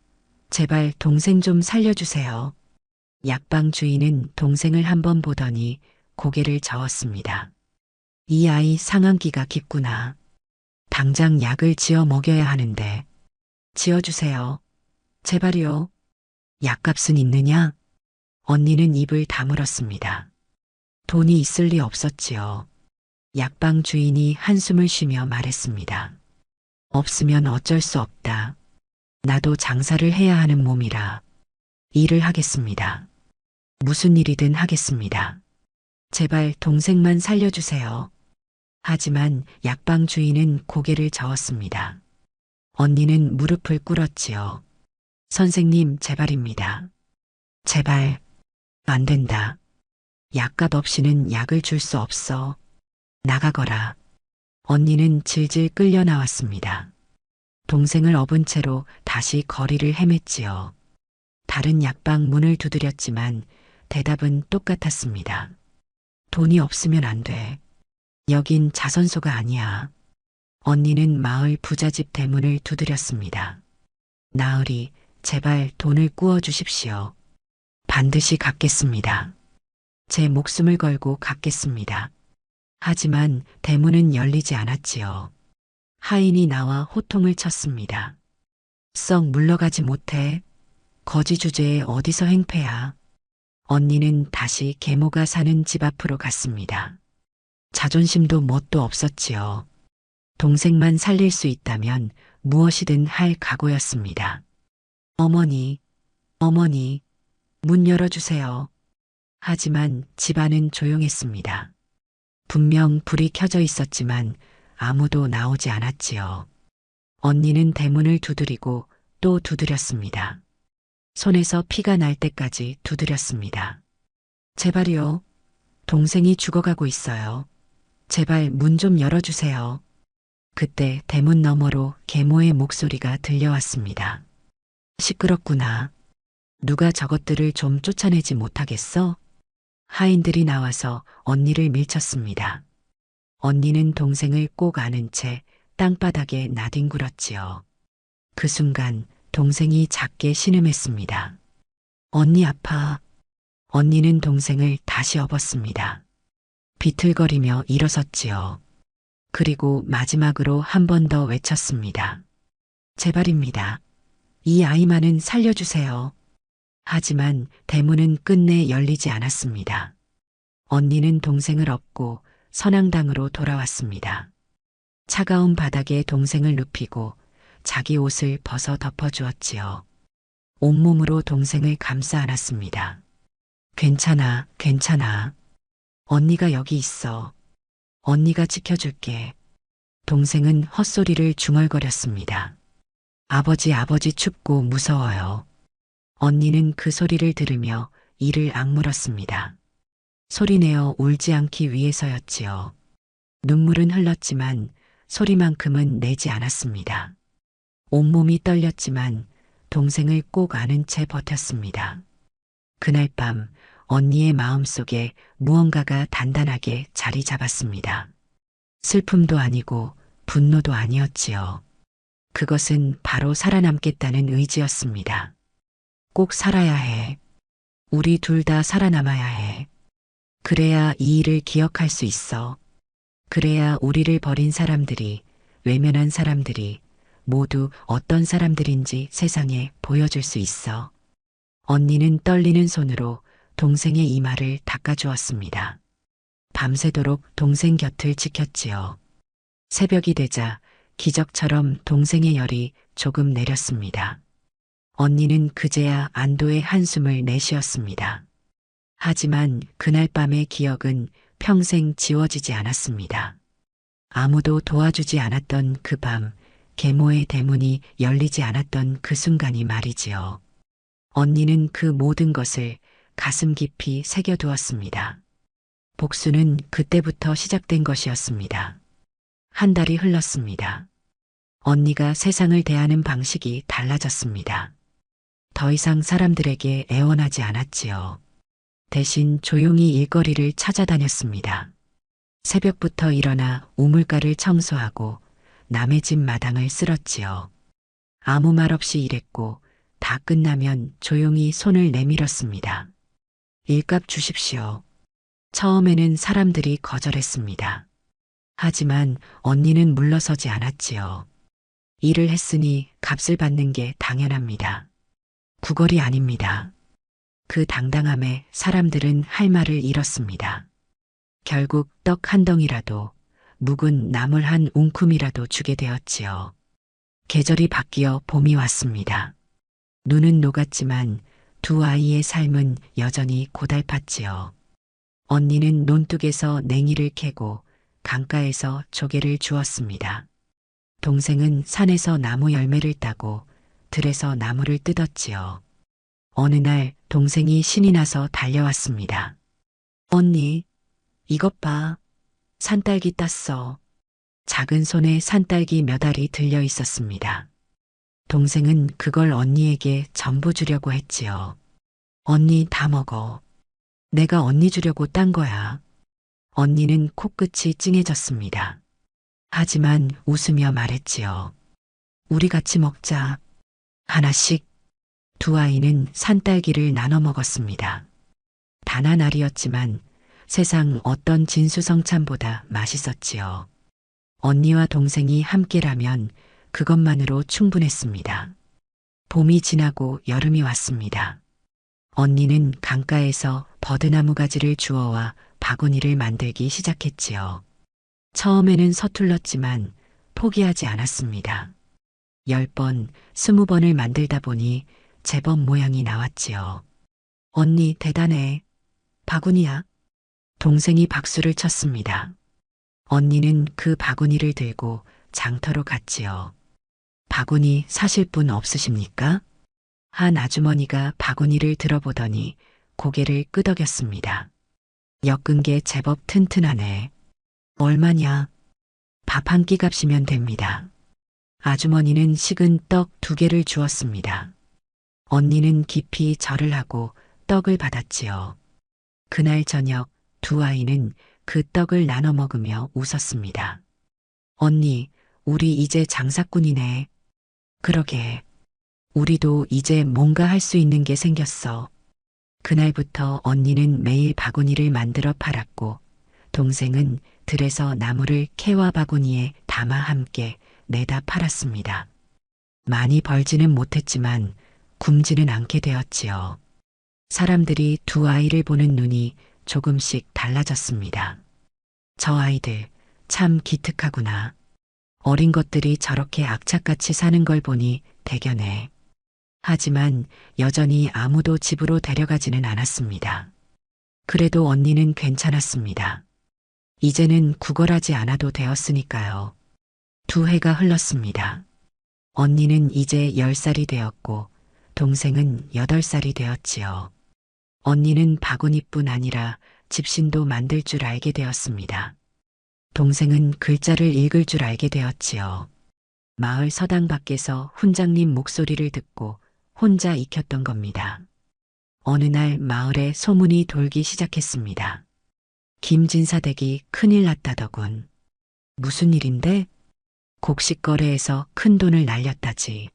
제발 동생 좀 살려주세요. 약방 주인은 동생을 한번 보더니 고개를 저었습니다. 이 아이 상한기가 깊구나. 당장 약을 지어 먹여야 하는데. 지어주세요. 제발요. 약값은 있느냐? 언니는 입을 다물었습니다. 돈이 있을 리 없었지요. 약방 주인이 한숨을 쉬며 말했습니다. 없으면 어쩔 수 없다. 나도 장사를 해야 하는 몸이라 일을 하겠습니다. 무슨 일이든 하겠습니다. 제발 동생만 살려주세요. 하지만 약방 주인은 고개를 저었습니다. 언니는 무릎을 꿇었지요. 선생님, 제발입니다. 제발. 안 된다. 약값 없이는 약을 줄 수 없어. 나가거라. 언니는 질질 끌려 나왔습니다. 동생을 업은 채로 다시 거리를 헤맸지요. 다른 약방 문을 두드렸지만 대답은 똑같았습니다. 돈이 없으면 안 돼. 여긴 자선소가 아니야. 언니는 마을 부잣집 대문을 두드렸습니다. 나으리, 제발 돈을 꾸어 주십시오. 반드시 갚겠습니다. 제 목숨을 걸고 갚겠습니다. 하지만 대문은 열리지 않았지요. 하인이 나와 호통을 쳤습니다. 썩 물러가지 못해. 거지 주제에 어디서 행패야. 언니는 다시 계모가 사는 집 앞으로 갔습니다. 자존심도 뭣도 없었지요. 동생만 살릴 수 있다면 무엇이든 할 각오였습니다. 어머니, 어머니, 문 열어주세요. 하지만 집안은 조용했습니다. 분명 불이 켜져 있었지만 아무도 나오지 않았지요. 언니는 대문을 두드리고 또 두드렸습니다. 손에서 피가 날 때까지 두드렸습니다. 제발요. 동생이 죽어가고 있어요. 제발 문 좀 열어주세요. 그때 대문 너머로 계모의 목소리가 들려왔습니다. 시끄럽구나. 누가 저것들을 좀 쫓아내지 못하겠어? 하인들이 나와서 언니를 밀쳤습니다. 언니는 동생을 꼭 안은 채 땅바닥에 나뒹굴었지요. 그 순간 동생이 작게 신음했습니다. 언니 아파. 언니는 동생을 다시 업었습니다. 비틀거리며 일어섰지요. 그리고 마지막으로 한 번 더 외쳤습니다. 제발입니다. 이 아이만은 살려주세요. 하지만 대문은 끝내 열리지 않았습니다. 언니는 동생을 업고 선앙당으로 돌아왔습니다. 차가운 바닥에 동생을 눕히고 자기 옷을 벗어 덮어주었지요. 온몸으로 동생을 감싸 안았습니다. 괜찮아, 괜찮아. 언니가 여기 있어. 언니가 지켜줄게. 동생은 헛소리를 중얼거렸습니다. 아버지, 아버지 춥고 무서워요. 언니는 그 소리를 들으며 이를 악물었습니다. 소리내어 울지 않기 위해서였지요. 눈물은 흘렀지만 소리만큼은 내지 않았습니다. 온몸이 떨렸지만 동생을 꼭 안은 채 버텼습니다. 그날 밤 언니의 마음속에 무언가가 단단하게 자리 잡았습니다. 슬픔도 아니고 분노도 아니었지요. 그것은 바로 살아남겠다는 의지였습니다. 꼭 살아야 해. 우리 둘 다 살아남아야 해. 그래야 이 일을 기억할 수 있어. 그래야 우리를 버린 사람들이, 외면한 사람들이 모두 어떤 사람들인지 세상에 보여줄 수 있어. 언니는 떨리는 손으로 동생의 이마를 닦아주었습니다. 밤새도록 동생 곁을 지켰지요. 새벽이 되자 기적처럼 동생의 열이 조금 내렸습니다. 언니는 그제야 안도의 한숨을 내쉬었습니다. 하지만 그날 밤의 기억은 평생 지워지지 않았습니다. 아무도 도와주지 않았던 그 밤, 계모의 대문이 열리지 않았던 그 순간이 말이지요. 언니는 그 모든 것을 가슴 깊이 새겨두었습니다. 복수는 그때부터 시작된 것이었습니다. 한 달이 흘렀습니다. 언니가 세상을 대하는 방식이 달라졌습니다. 더 이상 사람들에게 애원하지 않았지요. 대신 조용히 일거리를 찾아다녔습니다. 새벽부터 일어나 우물가를 청소하고 남의 집 마당을 쓸었지요. 아무 말 없이 일했고 다 끝나면 조용히 손을 내밀었습니다. 일값 주십시오. 처음에는 사람들이 거절했습니다. 하지만 언니는 물러서지 않았지요. 일을 했으니 값을 받는 게 당연합니다. 구걸이 아닙니다. 그 당당함에 사람들은 할 말을 잃었습니다. 결국 떡 한 덩이라도, 묵은 나물 한 웅큼이라도 주게 되었지요. 계절이 바뀌어 봄이 왔습니다. 눈은 녹았지만 두 아이의 삶은 여전히 고달팠지요. 언니는 논둑에서 냉이를 캐고 강가에서 조개를 주었습니다. 동생은 산에서 나무 열매를 따고 들에서 나무를 뜯었지요. 어느 날 동생이 신이 나서 달려왔습니다. 언니, 이것 봐. 산딸기 땄어. 작은 손에 산딸기 몇 알이 들려 있었습니다. 동생은 그걸 언니에게 전부 주려고 했지요. 언니 다 먹어. 내가 언니 주려고 딴 거야. 언니는 코끝이 찡해졌습니다. 하지만 웃으며 말했지요. 우리 같이 먹자. 하나씩. 두 아이는 산딸기를 나눠 먹었습니다. 단 한 알이었지만 세상 어떤 진수성찬보다 맛있었지요. 언니와 동생이 함께라면 그것만으로 충분했습니다. 봄이 지나고 여름이 왔습니다. 언니는 강가에서 버드나무 가지를 주워와 바구니를 만들기 시작했지요. 처음에는 서툴렀지만 포기하지 않았습니다. 10번, 20번을 만들다 보니 제법 모양이 나왔지요. 언니 대단해. 바구니야. 동생이 박수를 쳤습니다. 언니는 그 바구니를 들고 장터로 갔지요. 바구니 사실 분 없으십니까? 한 아주머니가 바구니를 들어보더니 고개를 끄덕였습니다. 엮은 게 제법 튼튼하네. 얼마냐? 밥 한 끼 값이면 됩니다. 아주머니는 식은 떡 2개를 주었습니다. 언니는 깊이 절을 하고 떡을 받았지요. 그날 저녁 2아이는 그 떡을 나눠 먹으며 웃었습니다. 언니, 우리 이제 장사꾼이네. 그러게. 우리도 이제 뭔가 할 수 있는 게 생겼어. 그날부터 언니는 매일 바구니를 만들어 팔았고, 동생은 들에서 나무를 캐와 바구니에 담아 함께 내다 팔았습니다. 많이 벌지는 못했지만 굶지는 않게 되었지요. 사람들이 2아이를 보는 눈이 조금씩 달라졌습니다. 저 아이들 참 기특하구나. 어린 것들이 저렇게 악착같이 사는 걸 보니 대견해. 하지만 여전히 아무도 집으로 데려가지는 않았습니다. 그래도 언니는 괜찮았습니다. 이제는 구걸하지 않아도 되었으니까요. 2해가 흘렀습니다. 언니는 이제 10살이 되었고 동생은 8살이 되었지요. 언니는 바구니뿐 아니라 집신도 만들 줄 알게 되었습니다. 동생은 글자를 읽을 줄 알게 되었지요. 마을 서당 밖에서 훈장님 목소리를 듣고 혼자 익혔던 겁니다. 어느 날 마을에 소문이 돌기 시작했습니다. 김진사댁이 큰일 났다더군. 무슨 일인데? 곡식거래에서 큰 돈을 날렸다지.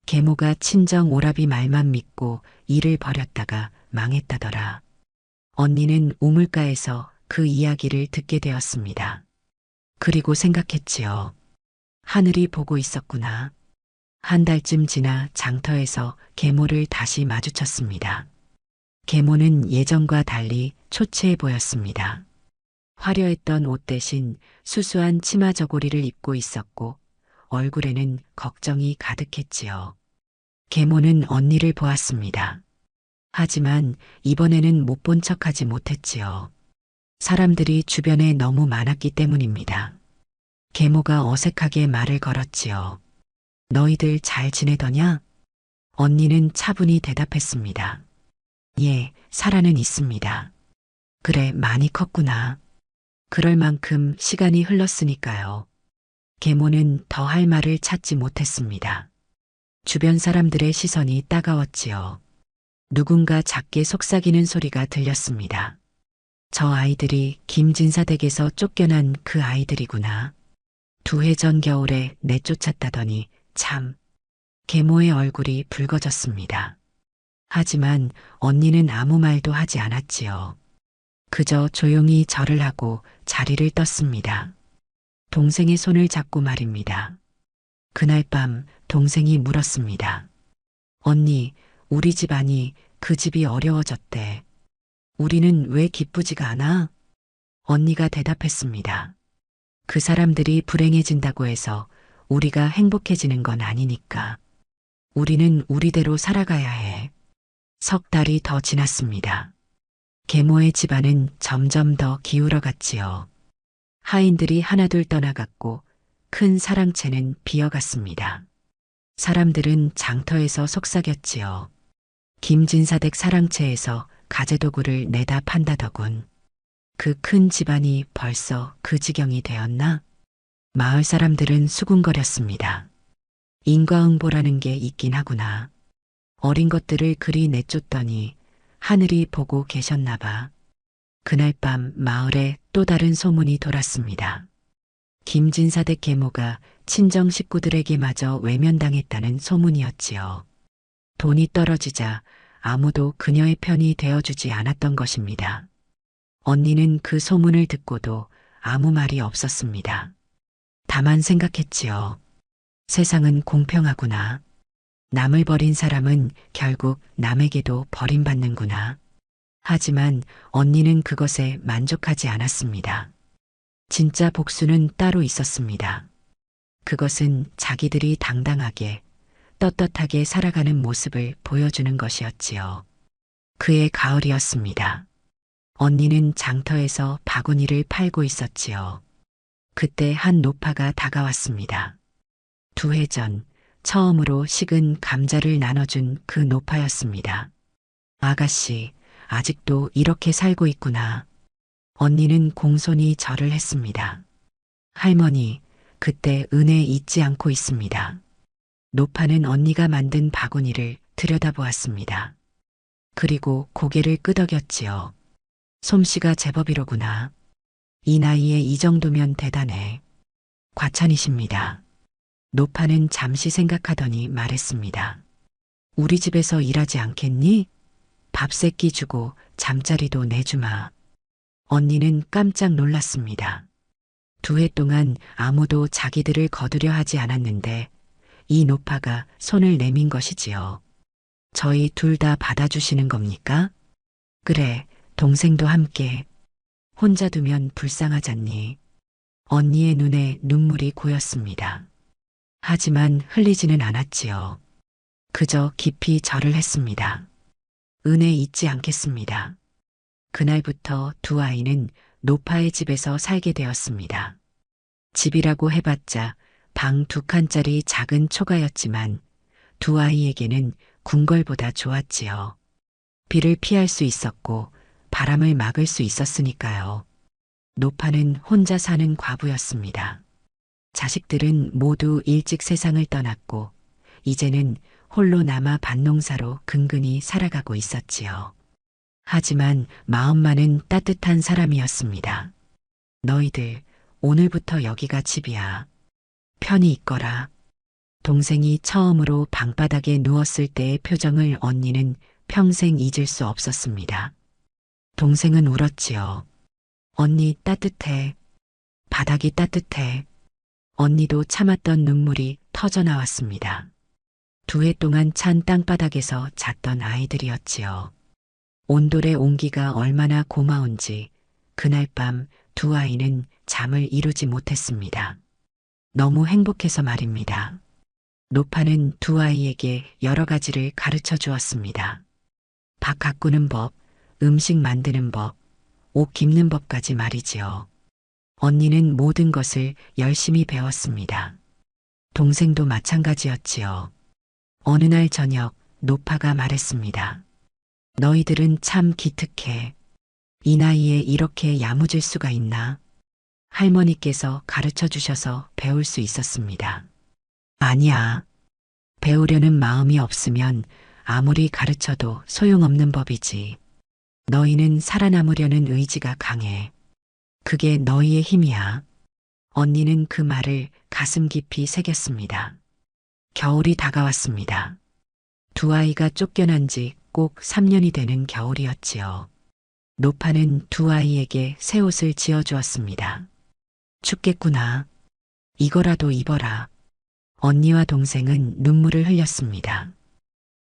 계모가 친정 오라비 말만 믿고 일을 벌였다가 망했다더라. 언니는 우물가에서 그 이야기를 듣게 되었습니다. 그리고 생각했지요. 하늘이 보고 있었구나. 한 달쯤 지나 장터에서 계모를 다시 마주쳤습니다. 계모는 예전과 달리 초췌해 보였습니다. 화려했던 옷 대신 수수한 치마 저고리를 입고 있었고 얼굴에는 걱정이 가득했지요. 계모는 언니를 보았습니다. 하지만 이번에는 못 본 척하지 못했지요. 사람들이 주변에 너무 많았기 때문입니다. 계모가 어색하게 말을 걸었지요. 너희들 잘 지내더냐? 언니는 차분히 대답했습니다. 예, 살아는 있습니다. 그래, 많이 컸구나. 그럴 만큼 시간이 흘렀으니까요. 계모는 더 할 말을 찾지 못했습니다. 주변 사람들의 시선이 따가웠지요. 누군가 작게 속삭이는 소리가 들렸습니다. 저 아이들이 김진사댁에서 쫓겨난 그 아이들이구나. 2해 전 겨울에 내쫓았다더니 참. 계모의 얼굴이 붉어졌습니다. 하지만 언니는 아무 말도 하지 않았지요. 그저 조용히 절을 하고 자리를 떴습니다. 동생의 손을 잡고 말입니다. 그날 밤 동생이 물었습니다. 언니, 우리 집안이 그 집이 어려워졌대. 우리는 왜 기쁘지가 않아? 언니가 대답했습니다. 그 사람들이 불행해진다고 해서 우리가 행복해지는 건 아니니까. 우리는 우리대로 살아가야 해. 3달이 더 지났습니다. 계모의 집안은 점점 더 기울어갔지요. 하인들이 하나둘 떠나갔고 큰 사랑채는 비어갔습니다. 사람들은 장터에서 속삭였지요. 김진사댁 사랑채에서 가재도구를 내다 판다더군. 그 큰 집안이 벌써 그 지경이 되었나? 마을 사람들은 수군거렸습니다. 인과응보라는 게 있긴 하구나. 어린 것들을 그리 내쫓더니 하늘이 보고 계셨나 봐. 그날 밤 마을에 또 다른 소문이 돌았습니다. 김진사댁 계모가 친정 식구들에게마저 외면당했다는 소문이었지요. 돈이 떨어지자 아무도 그녀의 편이 되어주지 않았던 것입니다. 언니는 그 소문을 듣고도 아무 말이 없었습니다. 다만 생각했지요. 세상은 공평하구나. 남을 버린 사람은 결국 남에게도 버림받는구나. 하지만 언니는 그것에 만족하지 않았습니다. 진짜 복수는 따로 있었습니다. 그것은 자기들이 당당하게 떳떳하게 살아가는 모습을 보여주는 것이었지요. 그의 가을이었습니다. 언니는 장터에서 바구니를 팔고 있었지요. 그때 한 노파가 다가왔습니다. 2해 전 처음으로 식은 감자를 나눠준 그 노파였습니다. 아가씨, 아직도 이렇게 살고 있구나. 언니는 공손히 절을 했습니다. 할머니, 그때 은혜 잊지 않고 있습니다. 노파는 언니가 만든 바구니를 들여다보았습니다. 그리고 고개를 끄덕였지요. 솜씨가 제법이로구나. 이 나이에 이 정도면 대단해. 과찬이십니다. 노파는 잠시 생각하더니 말했습니다. 우리 집에서 일하지 않겠니? 밥 세 끼 주고 잠자리도 내주마. 언니는 깜짝 놀랐습니다. 2해 동안 아무도 자기들을 거두려 하지 않았는데 이 노파가 손을 내민 것이지요. 저희 둘 다 받아주시는 겁니까? 그래, 동생도 함께. 혼자 두면 불쌍하잖니. 언니의 눈에 눈물이 고였습니다. 하지만 흘리지는 않았지요. 그저 깊이 절을 했습니다. 은혜 잊지 않겠습니다. 그날부터 두 아이는 노파의 집에서 살게 되었습니다. 집이라고 해봤자 방 2칸짜리 작은 초가였지만 두 아이에게는 궁궐보다 좋았지요. 비를 피할 수 있었고 바람을 막을 수 있었으니까요. 노파는 혼자 사는 과부였습니다. 자식들은 모두 일찍 세상을 떠났고 이제는 홀로 남아 밭농사로 근근히 살아가고 있었지요. 하지만 마음만은 따뜻한 사람이었습니다. 너희들 오늘부터 여기가 집이야. 편히 있거라. 동생이 처음으로 방바닥에 누웠을 때의 표정을 언니는 평생 잊을 수 없었습니다. 동생은 울었지요. 언니 따뜻해. 바닥이 따뜻해. 언니도 참았던 눈물이 터져 나왔습니다. 2해 동안 찬 땅바닥에서 잤던 아이들이었지요. 온돌의 온기가 얼마나 고마운지 그날 밤 두 아이는 잠을 이루지 못했습니다. 너무 행복해서 말입니다. 노파는 두 아이에게 여러 가지를 가르쳐 주었습니다. 밥 가꾸는 법, 음식 만드는 법, 옷 깁는 법까지 말이지요. 언니는 모든 것을 열심히 배웠습니다. 동생도 마찬가지였지요. 어느 날 저녁 노파가 말했습니다. 너희들은 참 기특해. 이 나이에 이렇게 야무질 수가 있나? 할머니께서 가르쳐 주셔서 배울 수 있었습니다. 아니야. 배우려는 마음이 없으면 아무리 가르쳐도 소용없는 법이지. 너희는 살아남으려는 의지가 강해. 그게 너희의 힘이야. 언니는 그 말을 가슴 깊이 새겼습니다. 겨울이 다가왔습니다. 두 아이가 쫓겨난 지 꼭 3년이 되는 겨울이었지요. 노파는 두 아이에게 새 옷을 지어주었습니다. 춥겠구나. 이거라도 입어라. 언니와 동생은 눈물을 흘렸습니다.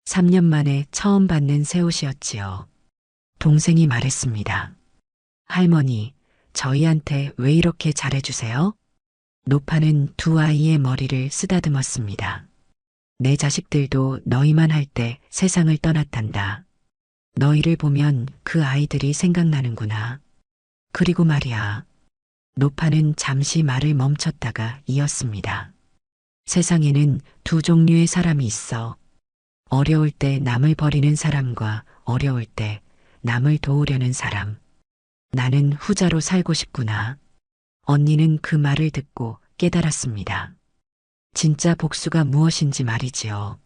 3년 만에 처음 받는 새 옷이었지요. 동생이 말했습니다. 할머니, 저희한테 왜 이렇게 잘해주세요? 노파는 두 아이의 머리를 쓰다듬었습니다. 내 자식들도 너희만 할 때 세상을 떠났단다. 너희를 보면 그 아이들이 생각나는구나. 그리고 말이야. 노파는 잠시 말을 멈췄다가 이었습니다. 세상에는 2 종류의 사람이 있어. 어려울 때 남을 버리는 사람과 어려울 때 남을 도우려는 사람. 나는 후자로 살고 싶구나. 언니는 그 말을 듣고 깨달았습니다. 진짜 복수가 무엇인지 말이지요.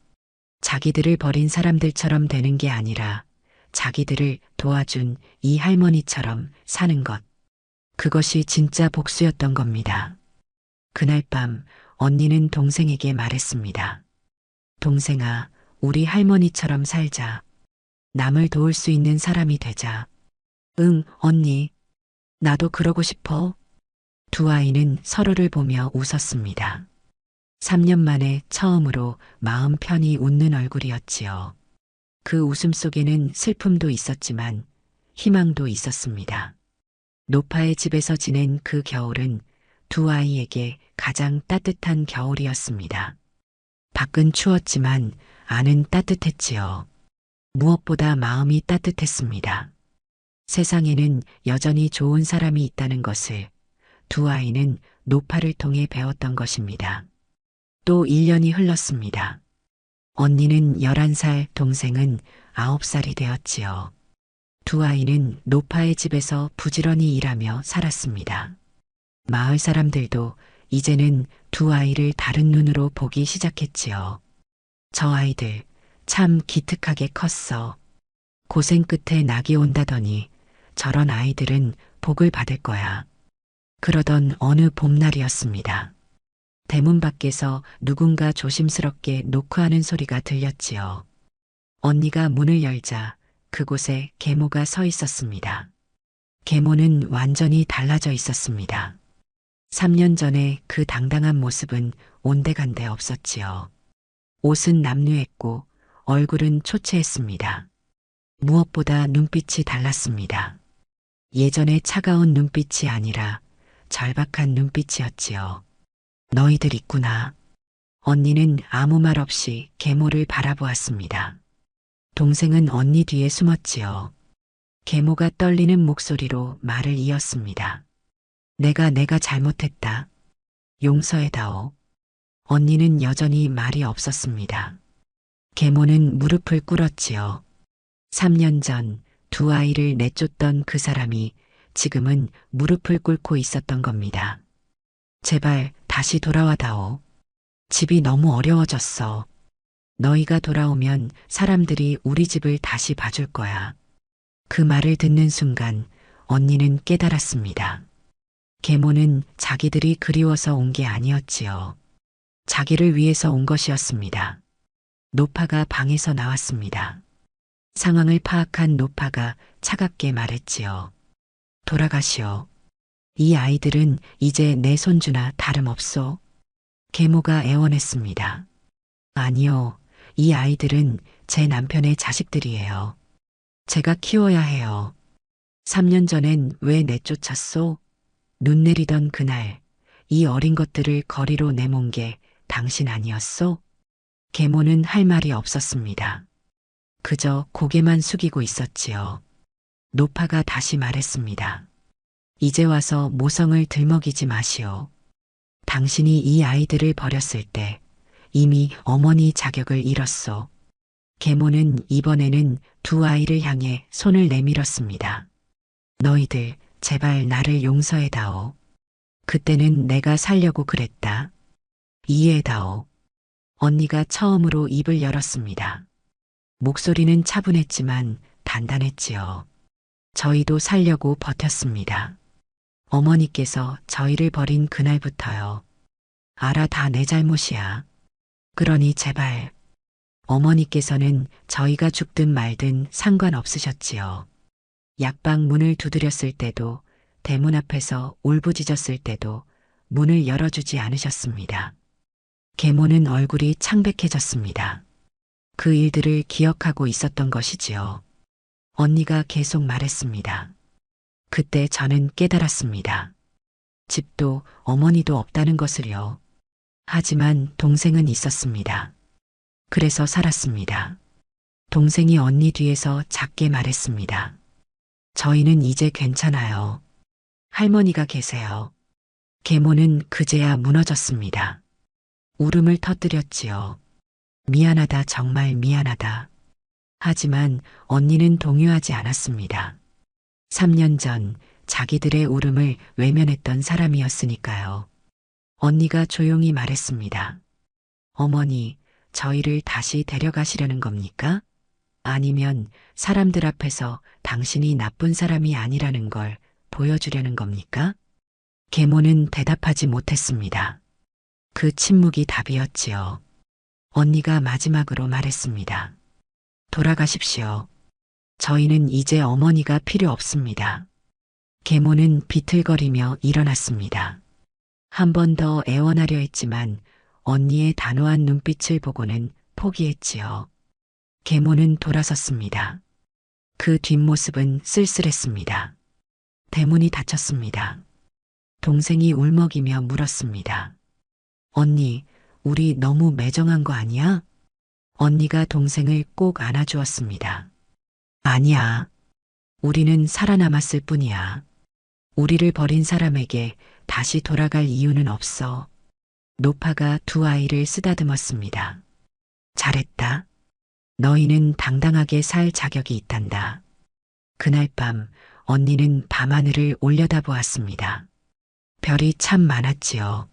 자기들을 버린 사람들처럼 되는 게 아니라 자기들을 도와준 이 할머니처럼 사는 것. 그것이 진짜 복수였던 겁니다. 그날 밤 언니는 동생에게 말했습니다. 동생아, 우리 할머니처럼 살자. 남을 도울 수 있는 사람이 되자. 응, 언니. 나도 그러고 싶어. 두 아이는 서로를 보며 웃었습니다. 3년 만에 처음으로 마음 편히 웃는 얼굴이었지요. 그 웃음 속에는 슬픔도 있었지만 희망도 있었습니다. 노파의 집에서 지낸 그 겨울은 두 아이에게 가장 따뜻한 겨울이었습니다. 밖은 추웠지만 안은 따뜻했지요. 무엇보다 마음이 따뜻했습니다. 세상에는 여전히 좋은 사람이 있다는 것을 두 아이는 노파를 통해 배웠던 것입니다. 또 1년이 흘렀습니다. 언니는 11살, 동생은 9살이 되었지요. 두 아이는 노파의 집에서 부지런히 일하며 살았습니다. 마을 사람들도 이제는 두 아이를 다른 눈으로 보기 시작했지요. 저 아이들 참 기특하게 컸어. 고생 끝에 낙이 온다더니 저런 아이들은 복을 받을 거야. 그러던 어느 봄날이었습니다. 대문 밖에서 누군가 조심스럽게 노크하는 소리가 들렸지요. 언니가 문을 열자 그곳에 계모가 서 있었습니다. 계모는 완전히 달라져 있었습니다. 3년 전에 그 당당한 모습은 온데간데 없었지요. 옷은 남루했고 얼굴은 초췌했습니다. 무엇보다 눈빛이 달랐습니다. 예전의 차가운 눈빛이 아니라 절박한 눈빛이었지요. 너희들 있구나. 언니는 아무 말 없이 계모를 바라보았습니다. 동생은 언니 뒤에 숨었지요. 계모가 떨리는 목소리로 말을 이었습니다. 내가 잘못했다. 용서해다오. 언니는 여전히 말이 없었습니다. 계모는 무릎을 꿇었지요. 3년 전 두 아이를 내쫓던 그 사람이 지금은 무릎을 꿇고 있었던 겁니다. 제발 다시 돌아와다오. 집이 너무 어려워졌어. 너희가 돌아오면 사람들이 우리 집을 다시 봐줄 거야. 그 말을 듣는 순간 언니는 깨달았습니다. 계모는 자기들이 그리워서 온 게 아니었지요. 자기를 위해서 온 것이었습니다. 노파가 방에서 나왔습니다. 상황을 파악한 노파가 차갑게 말했지요. 돌아가시오. 이 아이들은 이제 내 손주나 다름없소. 계모가 애원했습니다. 아니요. 이 아이들은 제 남편의 자식들이에요. 제가 키워야 해요. 3년 전엔 왜 내쫓았소? 눈 내리던 그날 이 어린 것들을 거리로 내몬 게 당신 아니었소? 계모는 할 말이 없었습니다. 그저 고개만 숙이고 있었지요. 노파가 다시 말했습니다. 이제 와서 모성을 들먹이지 마시오. 당신이 이 아이들을 버렸을 때 이미 어머니 자격을 잃었소. 계모는 이번에는 두 아이를 향해 손을 내밀었습니다. 너희들 제발 나를 용서해다오. 그때는 내가 살려고 그랬다. 이해해다오. 언니가 처음으로 입을 열었습니다. 목소리는 차분했지만 단단했지요. 저희도 살려고 버텼습니다. 어머니께서 저희를 버린 그날부터요. 알아 다 내 잘못이야. 그러니 제발. 어머니께서는 저희가 죽든 말든 상관없으셨지요. 약방 문을 두드렸을 때도 대문 앞에서 울부짖었을 때도 문을 열어주지 않으셨습니다. 계모는 얼굴이 창백해졌습니다. 그 일들을 기억하고 있었던 것이지요. 언니가 계속 말했습니다. 그때 저는 깨달았습니다. 집도 어머니도 없다는 것을요. 하지만 동생은 있었습니다. 그래서 살았습니다. 동생이 언니 뒤에서 작게 말했습니다. 저희는 이제 괜찮아요. 할머니가 계세요. 계모는 그제야 무너졌습니다. 울음을 터뜨렸지요. 미안하다, 정말 미안하다. 하지만 언니는 동요하지 않았습니다. 3년 전 자기들의 울음을 외면했던 사람이었으니까요. 언니가 조용히 말했습니다. 어머니, 저희를 다시 데려가시려는 겁니까? 아니면 사람들 앞에서 당신이 나쁜 사람이 아니라는 걸 보여주려는 겁니까? 계모는 대답하지 못했습니다. 그 침묵이 답이었지요. 언니가 마지막으로 말했습니다. 돌아가십시오. 저희는 이제 어머니가 필요 없습니다. 계모는 비틀거리며 일어났습니다. 한 번 더 애원하려 했지만 언니의 단호한 눈빛을 보고는 포기했지요. 계모는 돌아섰습니다. 그 뒷모습은 쓸쓸했습니다. 대문이 닫혔습니다. 동생이 울먹이며 물었습니다. 언니, 우리 너무 매정한 거 아니야? 언니가 동생을 꼭 안아주었습니다. 아니야. 우리는 살아남았을 뿐이야. 우리를 버린 사람에게 다시 돌아갈 이유는 없어. 노파가 두 아이를 쓰다듬었습니다. 잘했다. 너희는 당당하게 살 자격이 있단다. 그날 밤 언니는 밤하늘을 올려다보았습니다. 별이 참 많았지요.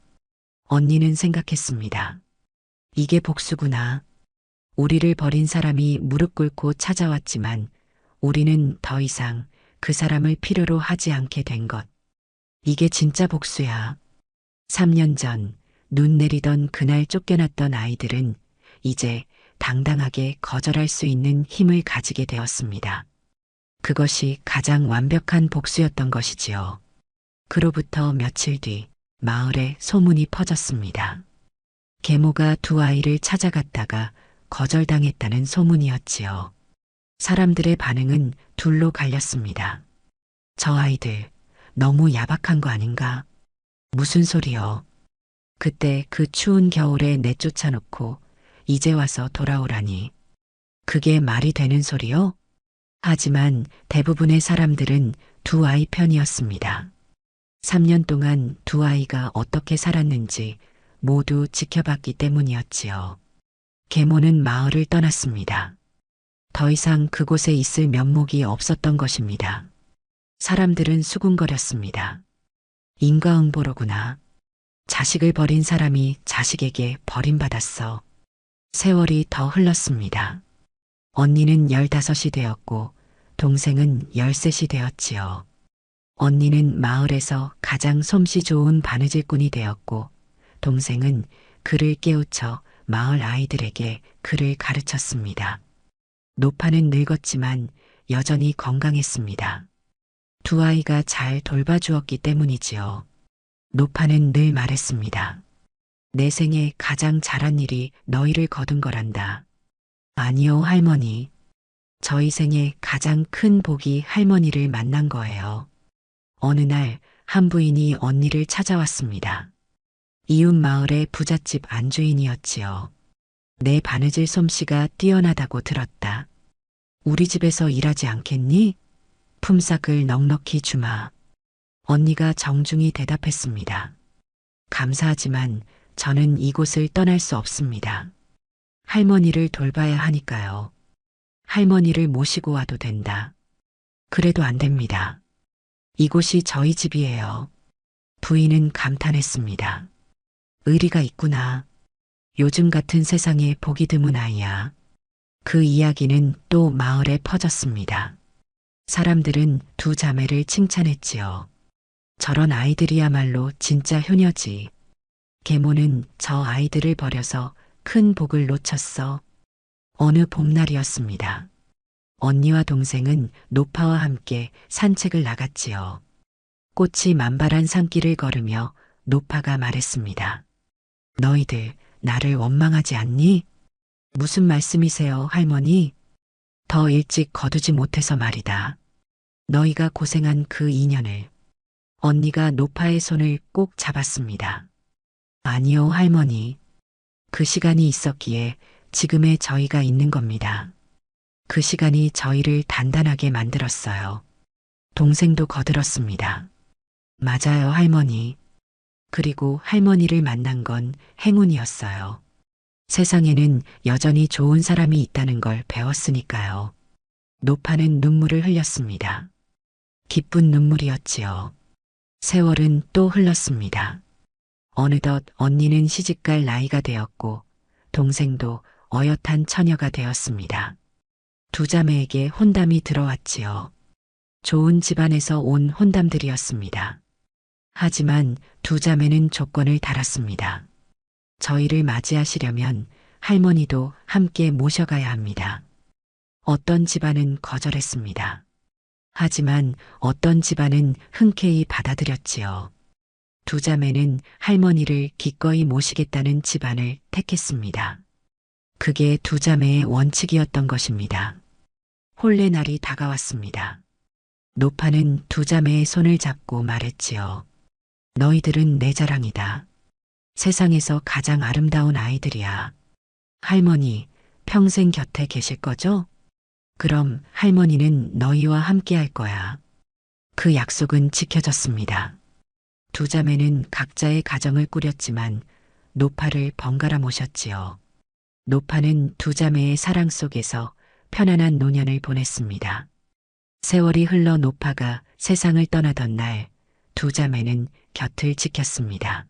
언니는 생각했습니다. 이게 복수구나. 우리를 버린 사람이 무릎 꿇고 찾아왔지만 우리는 더 이상 그 사람을 필요로 하지 않게 된 것. 이게 진짜 복수야. 3년 전 눈 내리던 그날 쫓겨났던 아이들은 이제 당당하게 거절할 수 있는 힘을 가지게 되었습니다. 그것이 가장 완벽한 복수였던 것이지요. 그로부터 며칠 뒤 마을에 소문이 퍼졌습니다. 계모가 두 아이를 찾아갔다가 거절당했다는 소문이었지요. 사람들의 반응은 둘로 갈렸습니다. 저 아이들 너무 야박한 거 아닌가? 무슨 소리요? 그때 그 추운 겨울에 내쫓아놓고 이제 와서 돌아오라니. 그게 말이 되는 소리요? 하지만 대부분의 사람들은 두 아이 편이었습니다. 3년 동안 두 아이가 어떻게 살았는지 모두 지켜봤기 때문이었지요. 계모는 마을을 떠났습니다. 더 이상 그곳에 있을 면목이 없었던 것입니다. 사람들은 수군거렸습니다. 인과응보로구나. 자식을 버린 사람이 자식에게 버림받았어. 세월이 더 흘렀습니다. 언니는 15이 되었고 동생은 13이 되었지요. 언니는 마을에서 가장 솜씨 좋은 바느질꾼이 되었고 동생은 글을 깨우쳐 마을 아이들에게 글을 가르쳤습니다. 노파는 늙었지만 여전히 건강했습니다. 두 아이가 잘 돌봐주었기 때문이지요. 노파는 늘 말했습니다. 내 생에 가장 잘한 일이 너희를 거둔 거란다. 아니요, 할머니. 저희 생에 가장 큰 복이 할머니를 만난 거예요. 어느 날 한 부인이 언니를 찾아왔습니다. 이웃 마을의 부잣집 안주인이었지요. 내 바느질 솜씨가 뛰어나다고 들었다. 우리 집에서 일하지 않겠니? 품삯을 넉넉히 주마. 언니가 정중히 대답했습니다. 감사하지만 저는 이곳을 떠날 수 없습니다. 할머니를 돌봐야 하니까요. 할머니를 모시고 와도 된다. 그래도 안 됩니다. 이곳이 저희 집이에요. 부인은 감탄했습니다. 의리가 있구나. 요즘 같은 세상에 보기 드문 아이야. 그 이야기는 또 마을에 퍼졌습니다. 사람들은 두 자매를 칭찬했지요. 저런 아이들이야말로 진짜 효녀지. 계모는 저 아이들을 버려서 큰 복을 놓쳤어. 어느 봄날이었습니다. 언니와 동생은 노파와 함께 산책을 나갔지요. 꽃이 만발한 산길을 걸으며 노파가 말했습니다. 너희들 나를 원망하지 않니? 무슨 말씀이세요, 할머니? 더 일찍 거두지 못해서 말이다. 너희가 고생한 그 인연을. 언니가 노파의 손을 꼭 잡았습니다. 아니요, 할머니. 그 시간이 있었기에 지금의 저희가 있는 겁니다. 그 시간이 저희를 단단하게 만들었어요. 동생도 거들었습니다. 맞아요, 할머니. 그리고 할머니를 만난 건 행운이었어요. 세상에는 여전히 좋은 사람이 있다는 걸 배웠으니까요. 노파는 눈물을 흘렸습니다. 기쁜 눈물이었지요. 세월은 또 흘렀습니다. 어느덧 언니는 시집갈 나이가 되었고 동생도 어엿한 처녀가 되었습니다. 두 자매에게 혼담이 들어왔지요. 좋은 집안에서 온 혼담들이었습니다. 하지만 두 자매는 조건을 달았습니다. 저희를 맞이하시려면 할머니도 함께 모셔가야 합니다. 어떤 집안은 거절했습니다. 하지만 어떤 집안은 흔쾌히 받아들였지요. 두 자매는 할머니를 기꺼이 모시겠다는 집안을 택했습니다. 그게 두 자매의 원칙이었던 것입니다. 혼례 날이 다가왔습니다. 노파는 두 자매의 손을 잡고 말했지요. 너희들은 내 자랑이다. 세상에서 가장 아름다운 아이들이야. 할머니, 평생 곁에 계실 거죠? 그럼 할머니는 너희와 함께 할 거야. 그 약속은 지켜졌습니다. 두 자매는 각자의 가정을 꾸렸지만 노파를 번갈아 모셨지요. 노파는 두 자매의 사랑 속에서 편안한 노년을 보냈습니다. 세월이 흘러 노파가 세상을 떠나던 날 두 자매는 곁을 지켰습니다.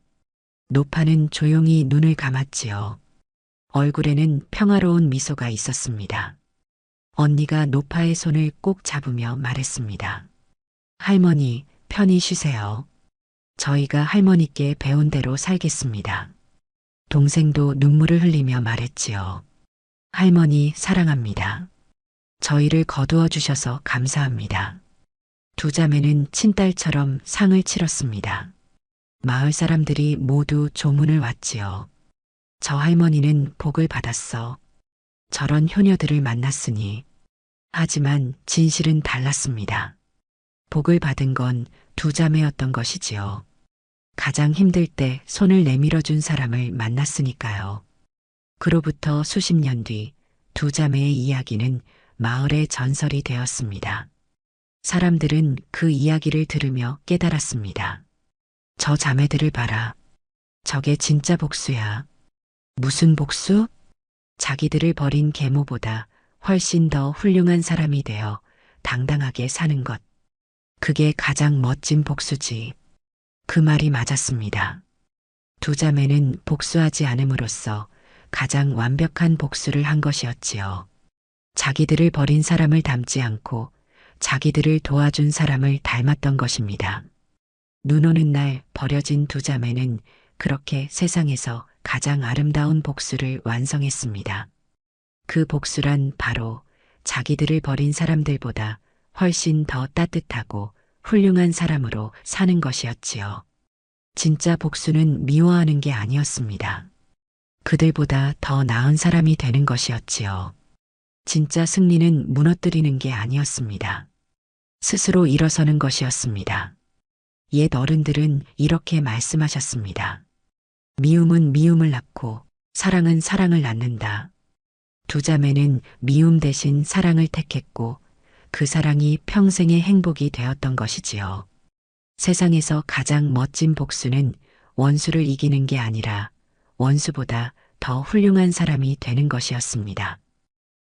노파는 조용히 눈을 감았지요. 얼굴에는 평화로운 미소가 있었습니다. 언니가 노파의 손을 꼭 잡으며 말했습니다. 할머니, 편히 쉬세요. 저희가 할머니께 배운 대로 살겠습니다. 동생도 눈물을 흘리며 말했지요. 할머니 사랑합니다. 저희를 거두어 주셔서 감사합니다. 두 자매는 친딸처럼 상을 치렀습니다. 마을 사람들이 모두 조문을 왔지요. 저 할머니는 복을 받았어. 저런 효녀들을 만났으니. 하지만 진실은 달랐습니다. 복을 받은 건 두 자매였던 것이지요. 가장 힘들 때 손을 내밀어 준 사람을 만났으니까요. 그로부터 수십 년 뒤 두 자매의 이야기는 마을의 전설이 되었습니다. 사람들은 그 이야기를 들으며 깨달았습니다. 저 자매들을 봐라. 저게 진짜 복수야. 무슨 복수? 자기들을 버린 계모보다 훨씬 더 훌륭한 사람이 되어 당당하게 사는 것. 그게 가장 멋진 복수지. 그 말이 맞았습니다. 두 자매는 복수하지 않음으로써 가장 완벽한 복수를 한 것이었지요. 자기들을 버린 사람을 닮지 않고 자기들을 도와준 사람을 닮았던 것입니다. 눈 오는 날 버려진 두 자매는 그렇게 세상에서 가장 아름다운 복수를 완성했습니다. 그 복수란 바로 자기들을 버린 사람들보다 훨씬 더 따뜻하고 훌륭한 사람으로 사는 것이었지요. 진짜 복수는 미워하는 게 아니었습니다. 그들보다 더 나은 사람이 되는 것이었지요. 진짜 승리는 무너뜨리는 게 아니었습니다. 스스로 일어서는 것이었습니다. 옛 어른들은 이렇게 말씀하셨습니다. 미움은 미움을 낳고 사랑은 사랑을 낳는다. 두 자매는 미움 대신 사랑을 택했고 그 사랑이 평생의 행복이 되었던 것이지요. 세상에서 가장 멋진 복수는 원수를 이기는 게 아니라 원수보다 더 훌륭한 사람이 되는 것이었습니다.